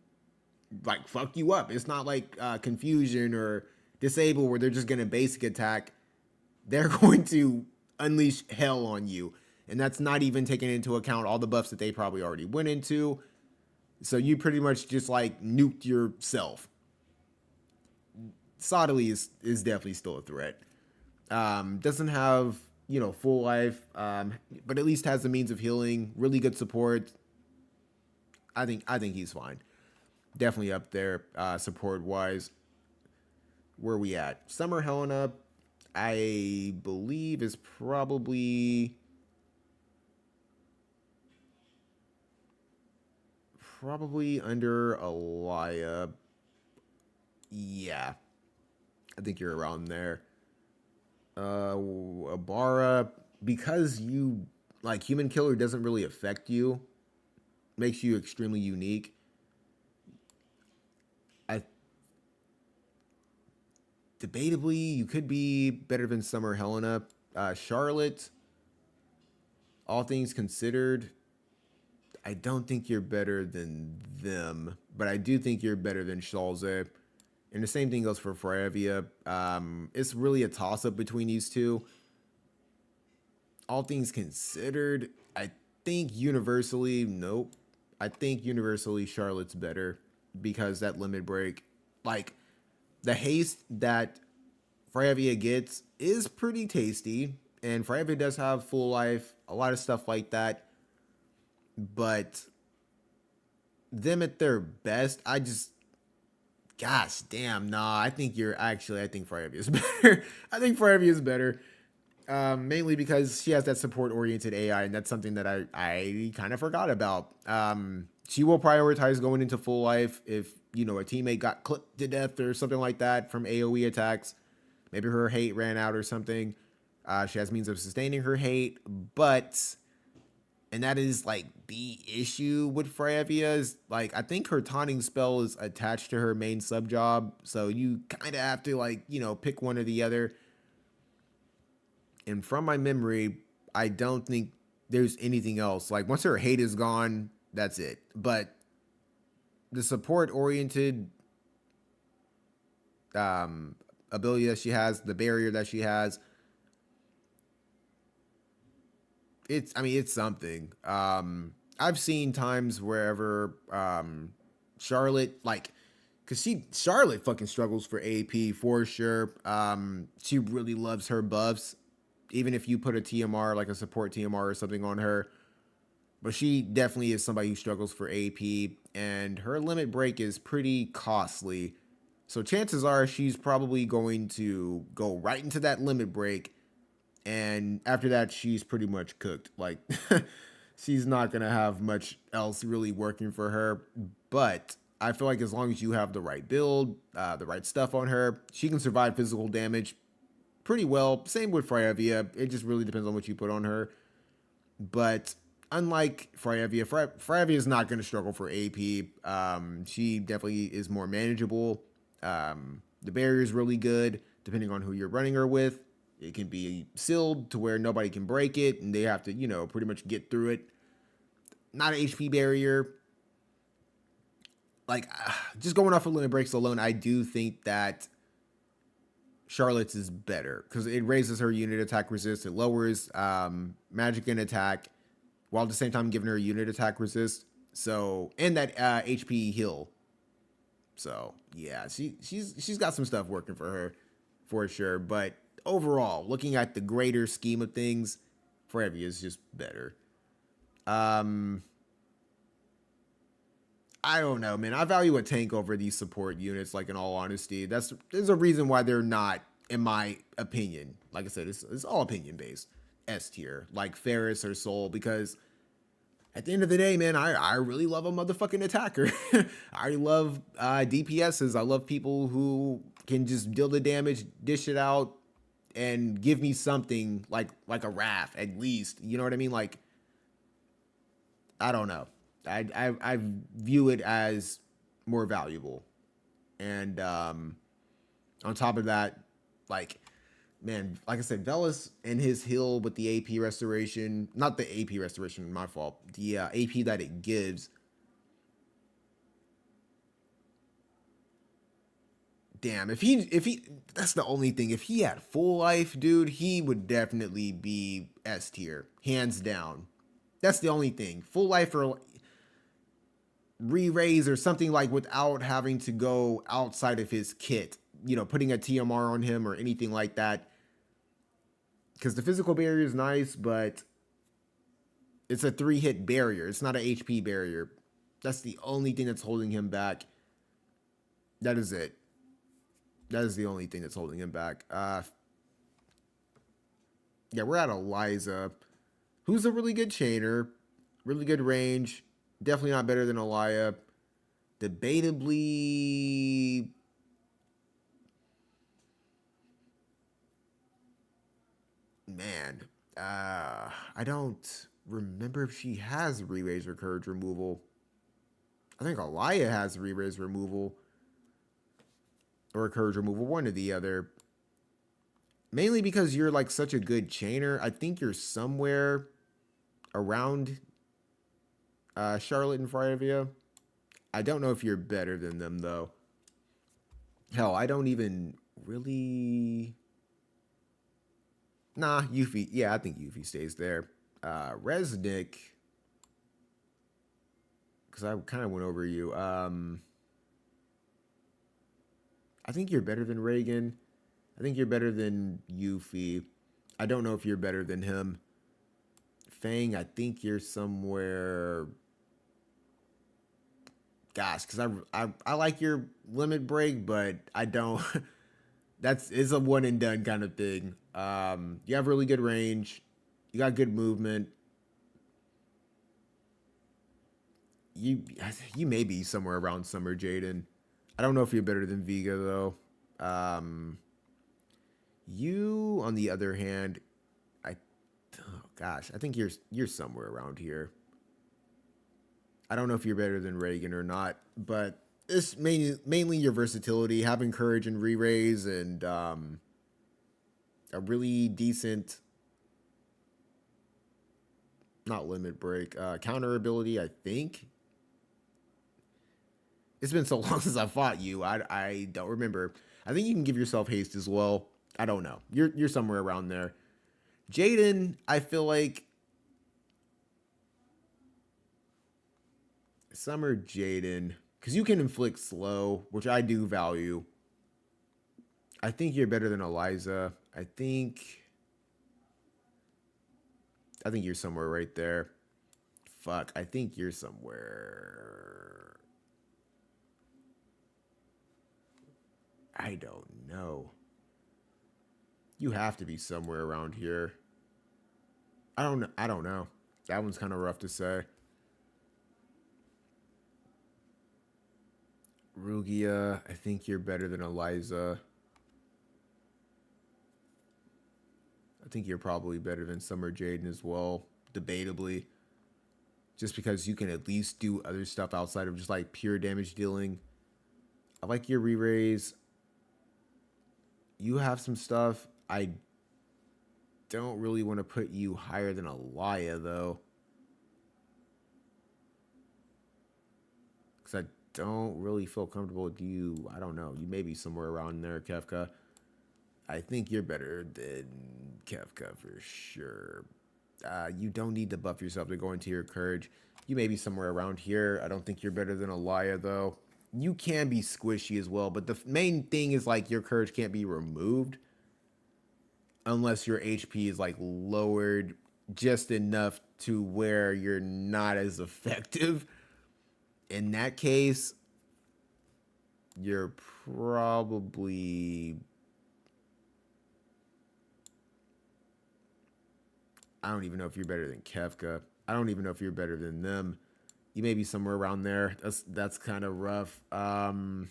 like fuck you up. It's not like confusion or disable where they're just gonna basic attack. They're going to unleash hell on you, and that's not even taking into account all the buffs that they probably already went into. So you pretty much just like nuked yourself. Sodali is definitely still a threat. Doesn't have full life, but at least has the means of healing. Really good support. I think he's fine. Definitely up there support wise. Where are we at? Summer Helena, I believe is probably under Alaya. Yeah, I think you're around there. Abara, because you like Human Killer doesn't really affect you, makes you extremely unique. I Debatably you could be better than Summer Helena. Charlotte, all things considered, I don't think you're better than them, but I do think you're better than Shalze. And the same thing goes for Fravia. It's really a toss up between these two. All things considered, I think universally, nope. I think universally Charlotte's better because that limit break, like the haste that Fravia gets is pretty tasty. And Fravia does have full life, a lot of stuff like that. But them at their best, gosh damn, nah. I think Fravia is better. I think Fravia is better. Mainly because she has that support oriented AI, and that's something that I kind of forgot about. She will prioritize going into full life if a teammate got clipped to death or something like that from AoE attacks. Maybe her hate ran out or something. She has means of sustaining her hate, and that is like the issue with Fravia is like I think her taunting spell is attached to her main sub job, so you kind of have to like pick one or the other. And from my memory, I don't think there's anything else. Like once her hate is gone, that's it. But the support oriented ability that she has, the barrier that she has, it's something. I've seen times wherever Charlotte like because Charlotte fucking struggles for AP for sure. She really loves her buffs, even if you put a TMR like a support TMR or something on her. But she definitely is somebody who struggles for AP, and her limit break is pretty costly. So chances are she's probably going to go right into that limit break, and after that she's pretty much cooked. Like she's not gonna have much else really working for her. But I feel like as long as you have the right build, the right stuff on her, she can survive physical damage pretty well. Same with Fravia. It just really depends on what you put on her. But unlike Fravia, Fravia is not going to struggle for AP. She definitely is more manageable. The barrier is really good, depending on who you're running her with. It can be sealed to where nobody can break it, and they have to, pretty much get through it. Not an HP barrier. Like, just going off of limit breaks alone, I do think that Charlotte's is better because it raises her unit attack resist. It lowers magic and attack while at the same time giving her a unit attack resist. So and that HP heal. So yeah, she's got some stuff working for her for sure. But overall, looking at the greater scheme of things, Fravia is just better. Um, I don't know, man. I value a tank over these support units. Like in all honesty, there's a reason why they're not, in my opinion. Like I said, it's all opinion based. S tier, like Ferris or Soul, because at the end of the day, man, I really love a motherfucking attacker. I love DPSs. I love people who can just deal the damage, dish it out, and give me something like a Wrath at least. You know what I mean? Like I don't know. I view it as more valuable, and on top of that, like man, like I said, Velas and his heal with the AP restoration, not the AP restoration, my fault. The AP that it gives. Damn, if he that's the only thing. If he had full life, dude, he would definitely be S tier, hands down. That's the only thing. Full life or re-raise or something like without having to go outside of his kit. You know, putting a TMR on him or anything like that. Because the physical barrier is nice, but it's a 3-hit barrier. It's not an HP barrier. That's the only thing that's holding him back. That is it. That is the only thing that's holding him back. Yeah, we're at Eliza, who's a really good chainer, really good range. Definitely not better than Elia. Debatably, man, I don't remember if she has re-raise or courage removal. I think Elia has re-raise removal or courage removal, one or the other. Mainly because you're like such a good chainer. I think you're somewhere around Charlotte and Fravia. I don't know if you're better than them though. Hell, I don't even really. Nah, Yuffie. Yeah, I think Yuffie stays there. Resnick, because I kind of went over you. I think you're better than Reagan. I think you're better than Yuffie. I don't know if you're better than him. Fang, I think you're somewhere. Gosh, because I like your limit break, but I don't. That's is a one and done kind of thing. You have really good range. You got good movement. You you may be somewhere around Summer Jaden. I don't know if you're better than Vega though. Um, you on the other hand, I oh gosh, I think you're somewhere around here. I don't know if you're better than Reagan or not, but it's mainly your versatility, having courage and re-raise, and a really decent, not limit break, counter ability. I think it's been so long since I fought you. I don't remember. I think you can give yourself haste as well. I don't know. You're somewhere around there. Jaden, I feel like Summer Jaden, because you can inflict slow, which I do value. I think you're better than Eliza. I think you're somewhere right there. Fuck, I think you're somewhere. I don't know. You have to be somewhere around here. I don't know. That one's kind of rough to say. Rugia, I think you're better than Eliza. I think you're probably better than Summer Jaden as well, debatably. Just because you can at least do other stuff outside of just like pure damage dealing. I like your re-raise. You have some stuff. I don't really want to put you higher than Elia though. Because I don't really feel comfortable with you. I don't know. You may be somewhere around there, Kefka. I think you're better than Kefka for sure. You don't need to buff yourself to go into your courage. You may be somewhere around here. I don't think you're better than Alaya though. You can be squishy as well, but the main thing is like your courage can't be removed unless your HP is like lowered just enough to where you're not as effective. In that case, you're probably, I don't even know if you're better than Kefka. I don't even know if you're better than them. You may be somewhere around there. That's kind of rough. Mont,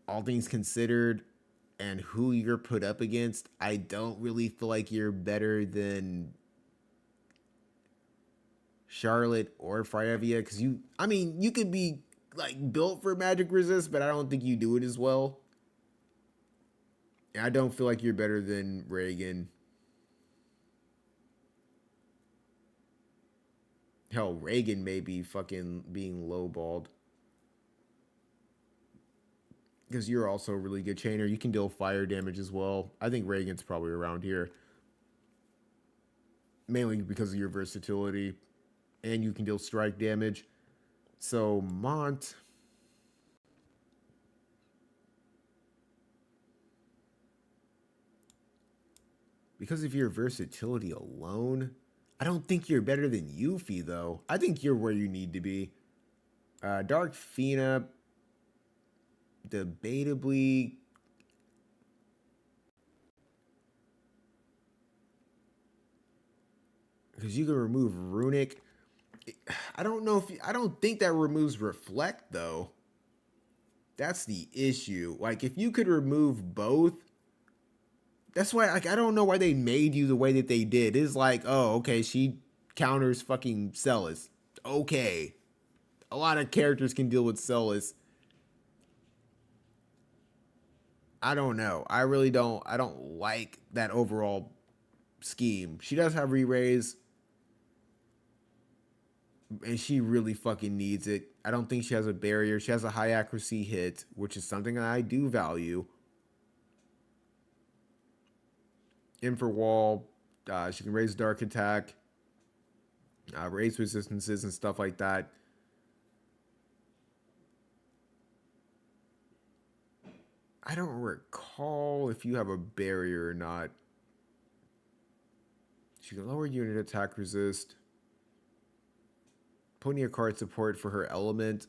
all things considered, and who you're put up against, I don't really feel like you're better than Charlotte or Fryevia because I mean, you could be like built for magic resist, but I don't think you do it as well. And I don't feel like you're better than Reagan. Hell, Reagan may be fucking being lowballed because you're also a really good chainer. You can deal fire damage as well. I think Reagan's probably around here, mainly because of your versatility, and you can deal strike damage. So Mont, because of your versatility alone, I don't think you're better than Yuffie though. I think you're where you need to be. Dark Fina, debatably, because you can remove Runic. I don't know if I don't think that removes Reflect though. That's the issue. Like if you could remove both, that's why like I don't know why they made you the way that they did. It's like, oh, okay, she counters fucking Celis. Okay. A lot of characters can deal with Celis. I don't know. I don't like that overall scheme. She does have re-raise, and she really fucking needs it. I don't think she has a barrier. She has a high accuracy hit, which is something I do value. In for wall, she can raise dark attack, raise resistances and stuff like that. I don't recall if you have a barrier or not. She can lower unit attack resist. Pony a card support for her element.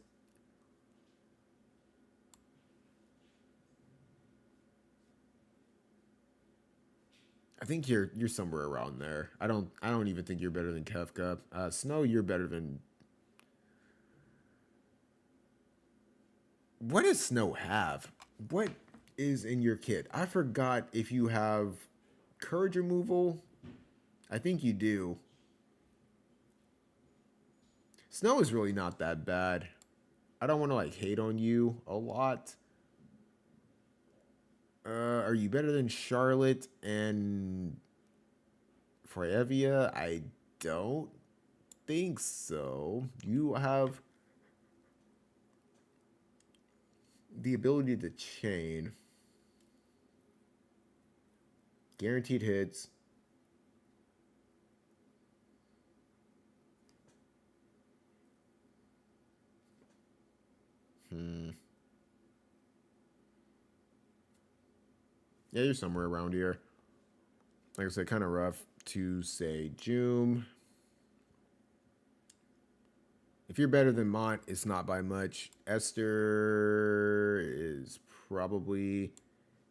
I think you're somewhere around there. I don't even think you're better than Kefka. Snow, you're better than. What does Snow have? What is in your kit? I forgot if you have courage removal. I think you do. Snow is really not that bad. I don't want to like hate on you a lot. Are you better than Charlotte and Fryevia? I don't think so. You have the ability to chain. Guaranteed hits. Yeah, you're somewhere around here. Like I said, kind of rough to say Joom. If you're better than Mont, it's not by much. Esther is probably,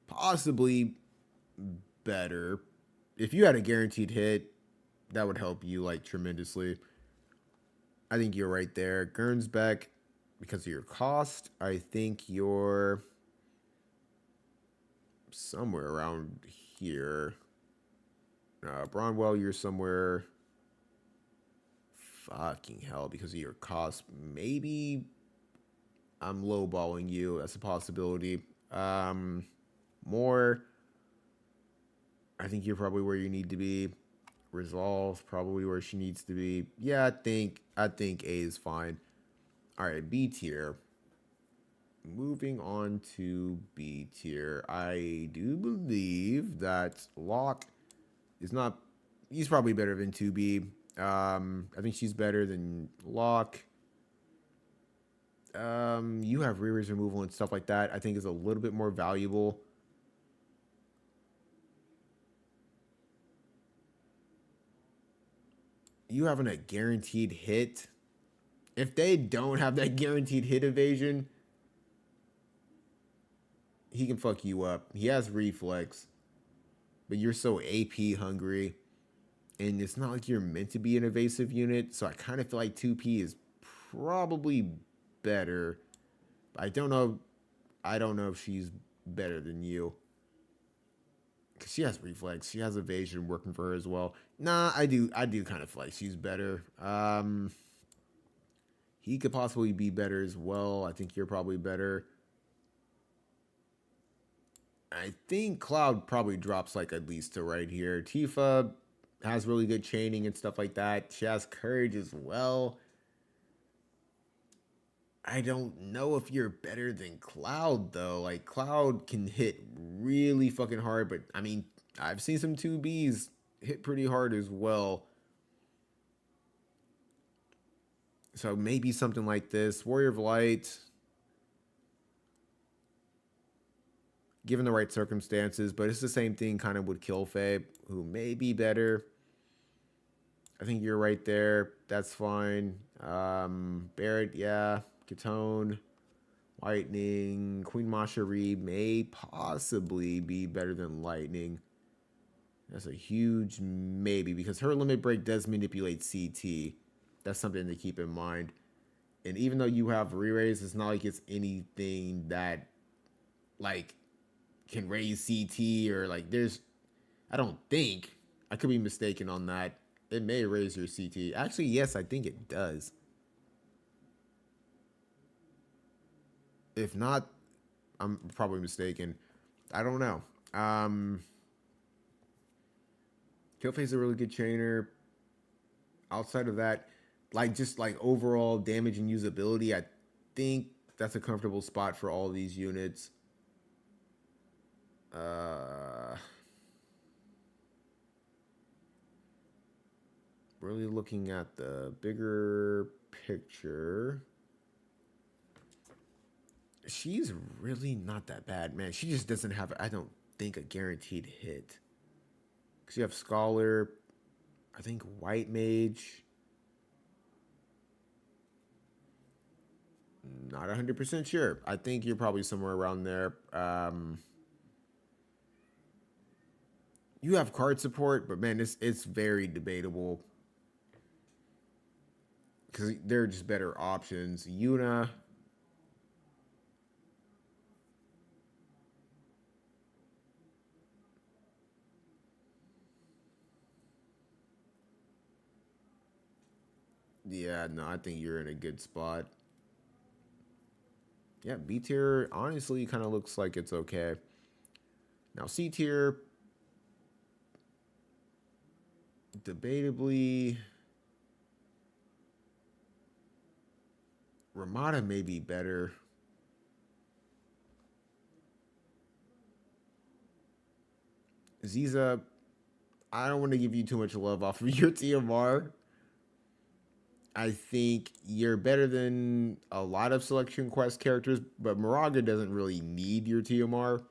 possibly better. If you had a guaranteed hit, that would help you like tremendously. I think you're right there. Gernsback, because of your cost, I think you're somewhere around here. Bronwell, you're somewhere. Fucking hell, because of your cost. Maybe I'm lowballing you. That's a possibility. More. I think you're probably where you need to be. Resolve, probably where she needs to be. Yeah, I think A is fine. All right, B tier. moving on to B tier. I do believe that Locke is not. He's probably better than 2B. I think she's better than Locke. You have rear raise removal and stuff like that. I think is a little bit more valuable. You having a guaranteed hit. If they don't have that guaranteed hit evasion, he can fuck you up. He has reflex, but you're so AP hungry, and it's not like you're meant to be an evasive unit. So I kind of feel like 2P is probably better. I don't know. I don't know if she's better than you. Cause she has reflex. She has evasion working for her as well. Nah, I do kind of feel like she's better. He could possibly be better as well. I think you're probably better. I think Cloud probably drops like at least to right here. Tifa has really good chaining and stuff like that. She has courage as well. I don't know if you're better than Cloud though. Like Cloud can hit really fucking hard, but I mean, I've seen some 2Bs hit pretty hard as well. So maybe something like this. Warrior of Light, given the right circumstances, but it's the same thing kind of with Killfae, who may be better. I think you're right there. That's fine. Barret, yeah. Katone, Lightning, Queen Mashari may possibly be better than Lightning. That's a huge maybe because her limit break does manipulate CT. That's something to keep in mind. And even though you have re-raise, it's not like it's anything that like can raise CT or like there's. I don't think. I could be mistaken on that. It may raise your CT. Actually, yes, I think it does. If not, I'm probably mistaken. I don't know. Killfae's a really good trainer. Outside of that, like just like overall damage and usability, I think that's a comfortable spot for all these units. Really looking at the bigger picture. She's really not that bad, man. She just doesn't have, I don't think, a guaranteed hit. Because you have Scholar, I think White Mage. Not 100% sure. I think you're probably somewhere around there. You have card support, but man, it's very debatable. Because they're just better options. Yuna. Yeah, no, I think you're in a good spot. Yeah, B tier honestly kind of looks like it's okay. Now C tier, debatably, Ramada may be better. Ziza, I don't want to give you too much love off of your TMR. I think you're better than a lot of Selection Quest characters, but Moraga doesn't really need your TMR.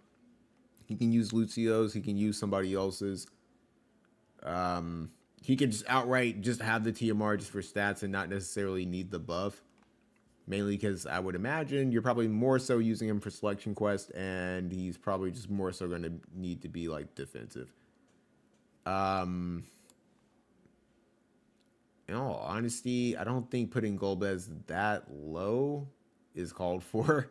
He can use Lucio's, he can use somebody else's. He could just outright just have the TMR just for stats and not necessarily need the buff. Mainly because I would imagine you're probably more so using him for Selection Quest, and he's probably just more so going to need to be like defensive. In all honesty, I don't think putting Golbez that low is called for.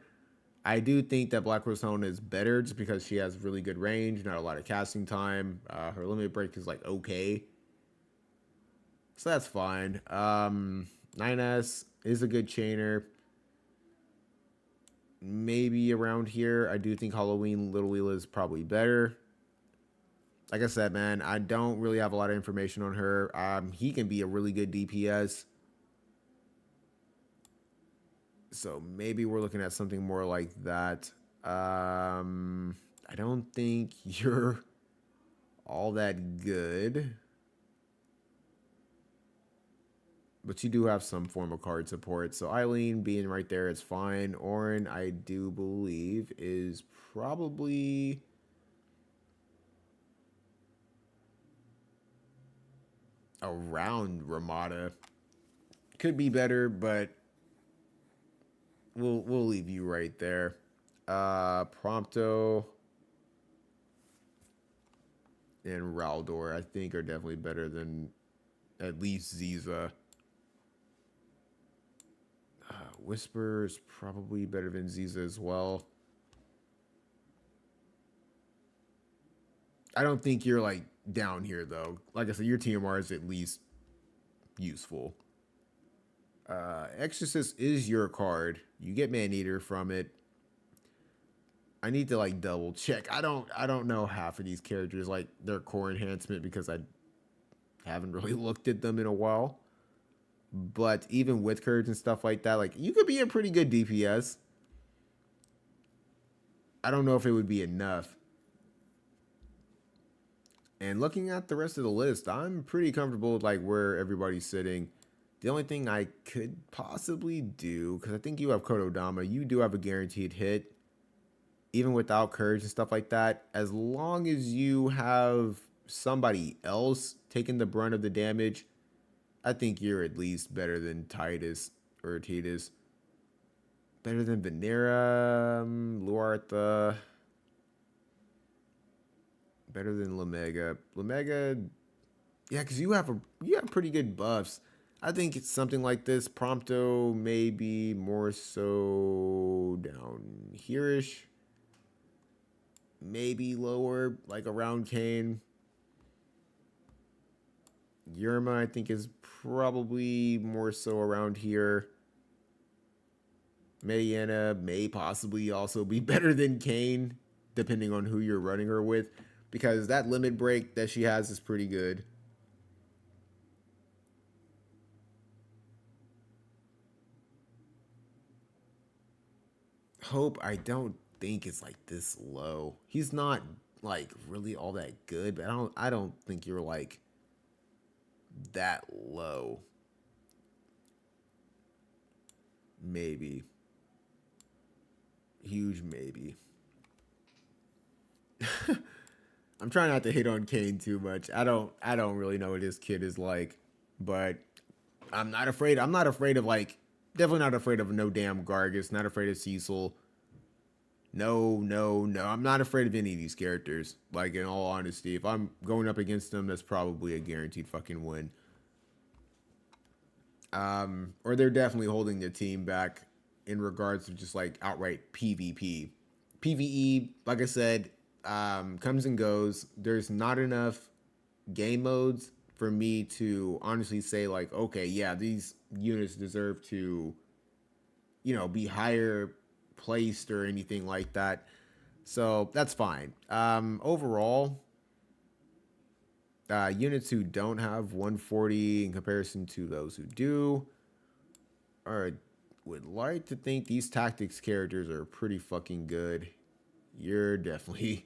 I do think that Black Rosona is better just because she has really good range, not a lot of casting time. Her limit break is like okay. So that's fine. 9S is a good chainer. Maybe around here. I do think Halloween Little Wheel is probably better. Like I said, man, I don't really have a lot of information on her. He can be a really good DPS. So maybe we're looking at something more like that. I don't think you're all that good, but you do have some form of card support. So Eileen being right there is fine. Orin, I do believe, is probably around Ramada. Could be better, but we'll leave you right there. Prompto and Raldor, I think, are definitely better than at least Ziza. Whisper is probably better than Ziza as well. I don't think you're like down here though. Like I said, your TMR is at least useful. Exorcist is your card. You get Maneater from it. I need to like double check. I don't know half of these characters like their core enhancement because I haven't really looked at them in a while. But even with curves and stuff like that, like you could be a pretty good DPS. I don't know if it would be enough. And looking at the rest of the list, I'm pretty comfortable with like where everybody's sitting. The only thing I could possibly do, because I think you have Kododama, you do have a guaranteed hit, even without courage and stuff like that. As long as you have somebody else taking the brunt of the damage, I think you're at least better than Titus or Titus. Better than Venera, Luartha. Better than Lamega. Lamega, yeah, because you have pretty good buffs. I think it's something like this. Prompto maybe more so down here-ish. Maybe lower, like around Kane. Yerma, I think, is probably more so around here. Mariana may possibly also be better than Kane, depending on who you're running her with, because that limit break that she has is pretty good. Hope, I don't think it's like this low. He's not like really all that good, but I don't think you're like that low. Maybe. Huge maybe. I'm trying not to hate on Kane too much. I don't really know what this kid is like, but I'm not afraid. I'm not afraid of like definitely not afraid of no damn Gargus, not afraid of Cecil. No, no, no. I'm not afraid of any of these characters. Like in all honesty, if I'm going up against them, that's probably a guaranteed fucking win. Or they're definitely holding the team back in regards to just like outright PvP. PvE, like I said, comes and goes. There's not enough game modes for me to honestly say like, okay, yeah, these units deserve to, be higher placed or anything like that. So that's fine. Overall, units who don't have 140 in comparison to those who do are would like to think these tactics characters are pretty fucking good. You're definitely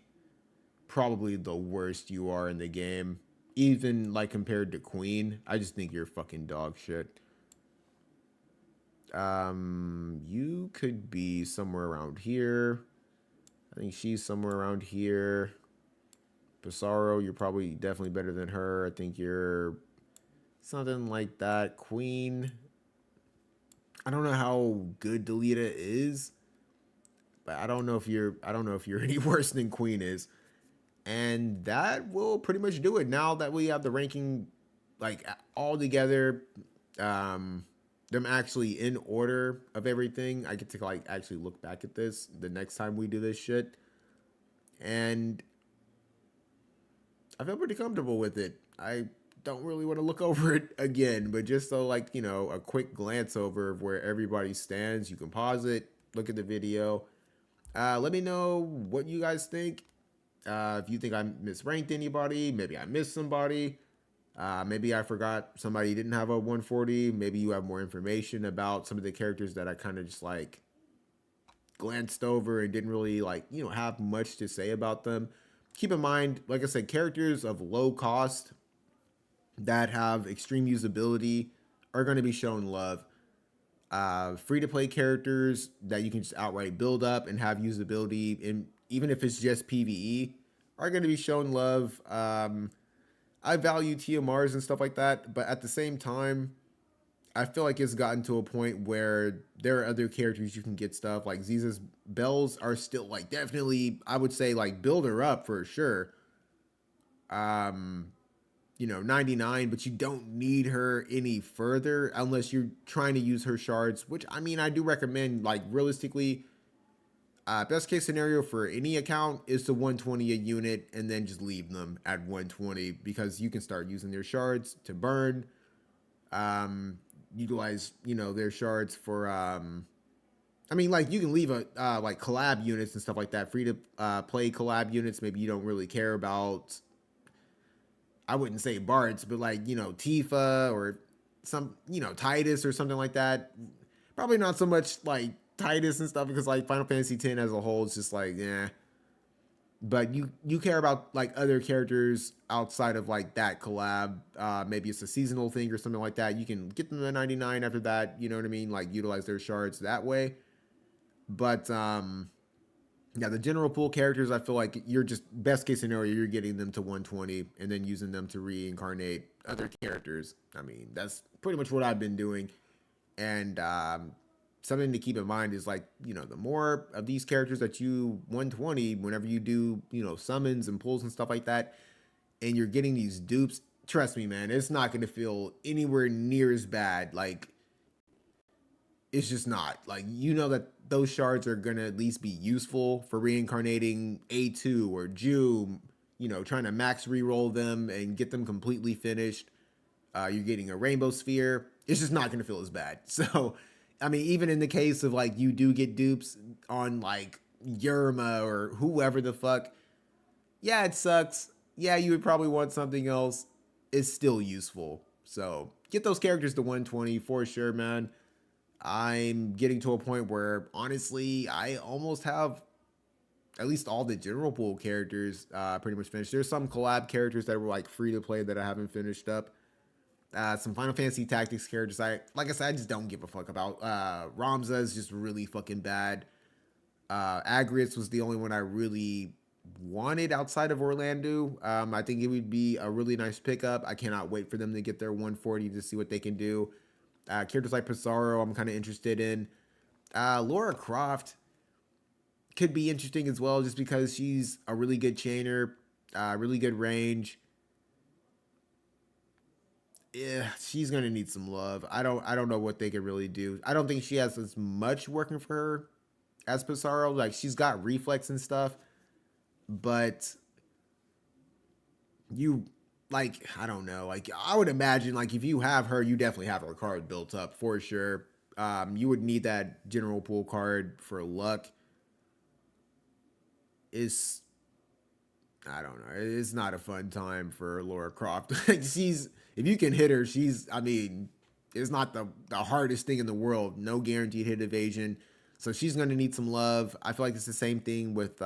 probably the worst you are in the game. Even like compared to Queen, I just think you're fucking dog shit. You could be somewhere around here. I think she's somewhere around here. Pissarro, you're probably definitely better than her. I think you're something like that. Queen, I don't know how good Delita is, but I don't know if you're any worse than Queen is. And that will pretty much do it. Now that we have the ranking like all together, them actually in order of everything, I get to like actually look back at this the next time we do this shit. And I feel pretty comfortable with it. I don't really want to look over it again, but just so like, a quick glance over of where everybody stands, you can pause it, look at the video. Let me know what you guys think. If you think I misranked anybody, maybe I missed somebody. Maybe I forgot somebody didn't have a 140. Maybe you have more information about some of the characters that I kind of just like glanced over and didn't really like, have much to say about them. Keep in mind, like I said, characters of low cost that have extreme usability are going to be shown love. Free to play characters that you can just outright build up and have usability, and even if it's just PVE, are going to be shown love. I value TMRs and stuff like that, but at the same time, I feel like it's gotten to a point where there are other characters you can get stuff like Ziza's bells are still like definitely, I would say, like build her up for sure. Um, 99, but you don't need her any further unless you're trying to use her shards, which I mean, I do recommend, like, realistically, best case scenario for any account is to 120 a unit and then just leave them at 120 because you can start using their shards to burn, utilize, their shards for, I mean, like, you can leave a, like, collab units and stuff like that, free to play collab units. Maybe you don't really care about, I wouldn't say Bards, but like, Tifa or some, Titus or something like that. Probably not so much like Titus and stuff because like Final Fantasy X as a whole is just like, yeah. But you care about like other characters outside of like that collab. Maybe it's a seasonal thing or something like that. You can get them to 99 after that. You know what I mean? Like utilize their shards that way. But yeah, the general pool characters, I feel like you're just best case scenario, you're getting them to 120 and then using them to reincarnate other characters. I mean, that's pretty much what I've been doing. And something to keep in mind is like, the more of these characters that you 120, whenever you do, summons and pulls and stuff like that, and you're getting these dupes, trust me, man, it's not going to feel anywhere near as bad. Like, it's just not. Like, that those shards are going to at least be useful for reincarnating A2 or Jew, trying to max reroll them and get them completely finished. You're getting a rainbow sphere. It's just not going to feel as bad. So, I mean, even in the case of like you do get dupes on like Yerma or whoever the fuck, yeah, it sucks. Yeah, you would probably want something else. It's still useful. So, get those characters to 120 for sure, man. I'm getting to a point where honestly, I almost have at least all the general pool characters pretty much finished. There's some collab characters that were like free to play that I haven't finished up. Some Final Fantasy Tactics characters, like I said, I just don't give a fuck about. Ramza is just really fucking bad. Agrius was the only one I really wanted outside of Orlando. I think it would be a really nice pickup. I cannot wait for them to get their 140 to see what they can do. Characters like Pizarro, I'm kind of interested in. Laura Croft could be interesting as well, just because she's a really good chainer, really good range. Yeah, she's gonna need some love. I don't know what they could really do. I don't think she has as much working for her as Pizarro. Like she's got reflex and stuff, but you like I don't know. Like I would imagine like if you have her, you definitely have her card built up for sure. You would need that general pool card for luck. Is I don't know. It's not a fun time for Laura Croft. She's if you can hit her, she's I mean, it's not the hardest thing in the world. No guaranteed hit evasion. So she's gonna need some love. I feel like it's the same thing with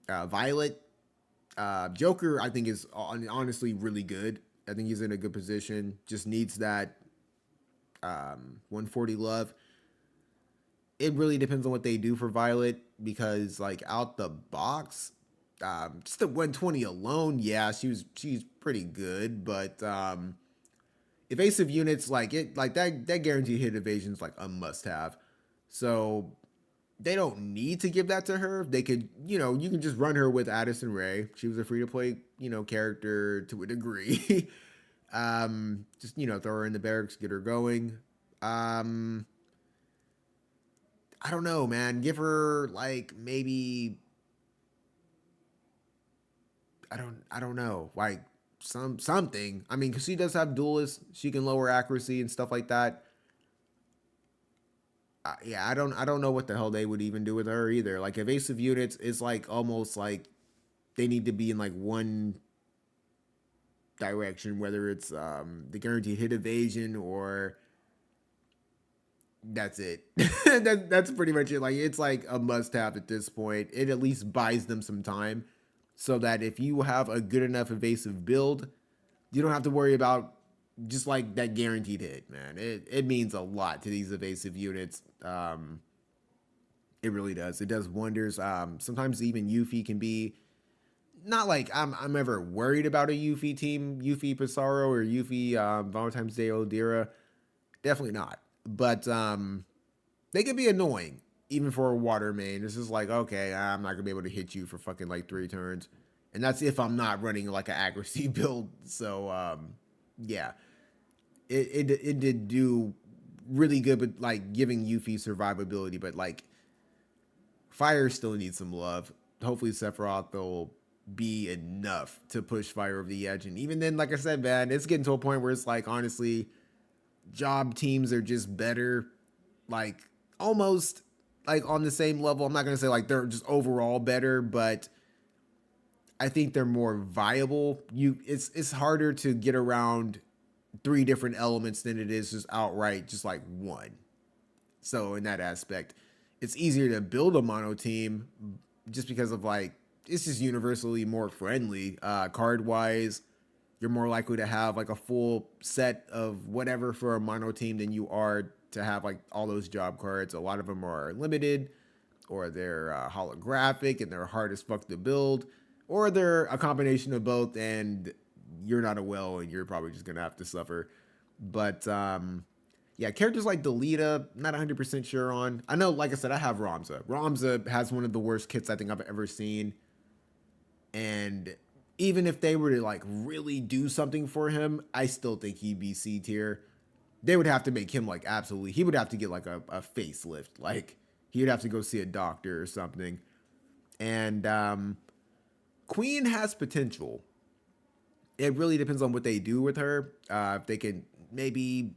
Violet. Joker, I think, is honestly really good. I think he's in a good position. Just needs that 140 love. It really depends on what they do for Violet because, like, out the box, just the 120 alone, yeah, she's pretty good. But evasive units like it, like that guaranteed hit evasion is like a must have. So they don't need to give that to her. They could, you can just run her with Addison Ray. She was a free to play, character to a degree. Just, throw her in the barracks, get her going. I don't know, man. Give her like maybe I don't know, like something. I mean, cuz she does have duelist, she can lower accuracy and stuff like that. Yeah, I don't know what the hell they would even do with her either. Like evasive units is like almost like they need to be in like one. direction, whether it's the guaranteed hit evasion or that's it. That's pretty much it. Like it's like a must have at this point. It at least buys them some time so that if you have a good enough evasive build, you don't have to worry about just like that guaranteed hit, man. It means a lot to these evasive units. It really does. It does wonders. Sometimes even Yuffie can be not like I'm ever worried about a Yuffie team, Yuffie Pissarro or Yuffie Valentine's Day Odira. Definitely not. But they can be annoying even for a water main. It's just like, okay, I'm not gonna be able to hit you for fucking like 3 turns, and that's if I'm not running like an accuracy build. So yeah, it did do really good, but like giving Yuffie survivability, but like Fire still needs some love. Hopefully Sephiroth will be enough to push Fire over the edge. And even then, like I said, man, it's getting to a point where it's like, honestly, job teams are just better, like almost like on the same level. I'm not going to say like they're just overall better, but I think they're more viable. It's harder to get around 3 different elements than it is just outright just like one. So in that aspect, it's easier to build a mono team just because of like it's just universally more friendly. Card wise, you're more likely to have like a full set of whatever for a mono team than you are to have like all those job cards. A lot of them are limited, or they're holographic and they're hard as fuck to build, or they're a combination of both and you're not a whale and you're probably just gonna have to suffer. But yeah, characters like Delita, not 100% sure on. I know, like I said, I have Ramza. Ramza has one of the worst kits I think I've ever seen. And even if they were to like really do something for him, I still think he'd be C tier. They would have to make him like absolutely, he would have to get like a facelift. Like he would have to go see a doctor or something. And Queen has potential. It really depends on what they do with her. If they can maybe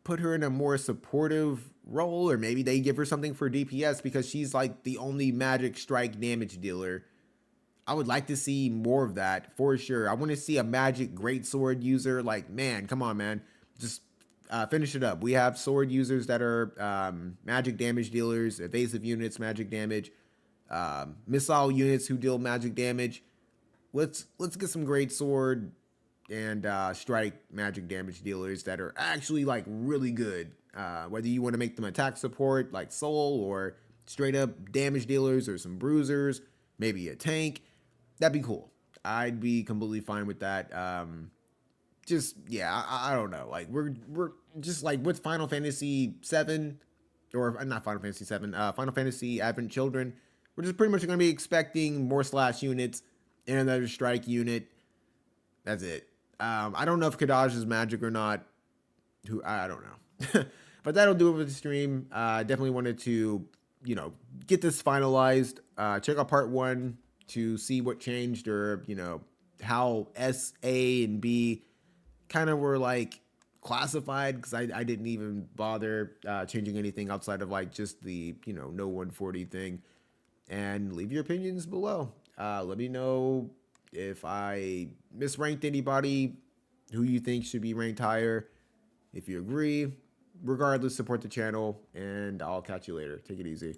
put her in a more supportive role, or maybe they give her something for DPS because she's like the only magic strike damage dealer. I would like to see more of that for sure. I want to see a magic great sword user. Like, man, come on, man. Just finish it up. We have sword users that are magic damage dealers, evasive units, magic damage, missile units who deal magic damage. Let's get some great sword and strike magic damage dealers that are actually like really good. Whether you want to make them attack support like Soul, or straight up damage dealers, or some bruisers, maybe a tank. That'd be cool. I'd be completely fine with that. Just yeah, I don't know. Like we're just like with Final Fantasy 7, or not Final Fantasy 7, Final Fantasy Advent Children. We're just pretty much going to be expecting more slash units and another strike unit. That's it. I don't know if Kadaj is magic or not. Who I don't know. But that'll do it for the stream. Definitely wanted to, get this finalized. Check out part 1 to see what changed, or, how S, A, and B kind of were like classified, because I didn't even bother changing anything outside of like just the, no 140 thing. And leave your opinions below. Let me know if I misranked anybody, who you think should be ranked higher. If you agree, regardless, support the channel, and I'll catch you later. Take it easy.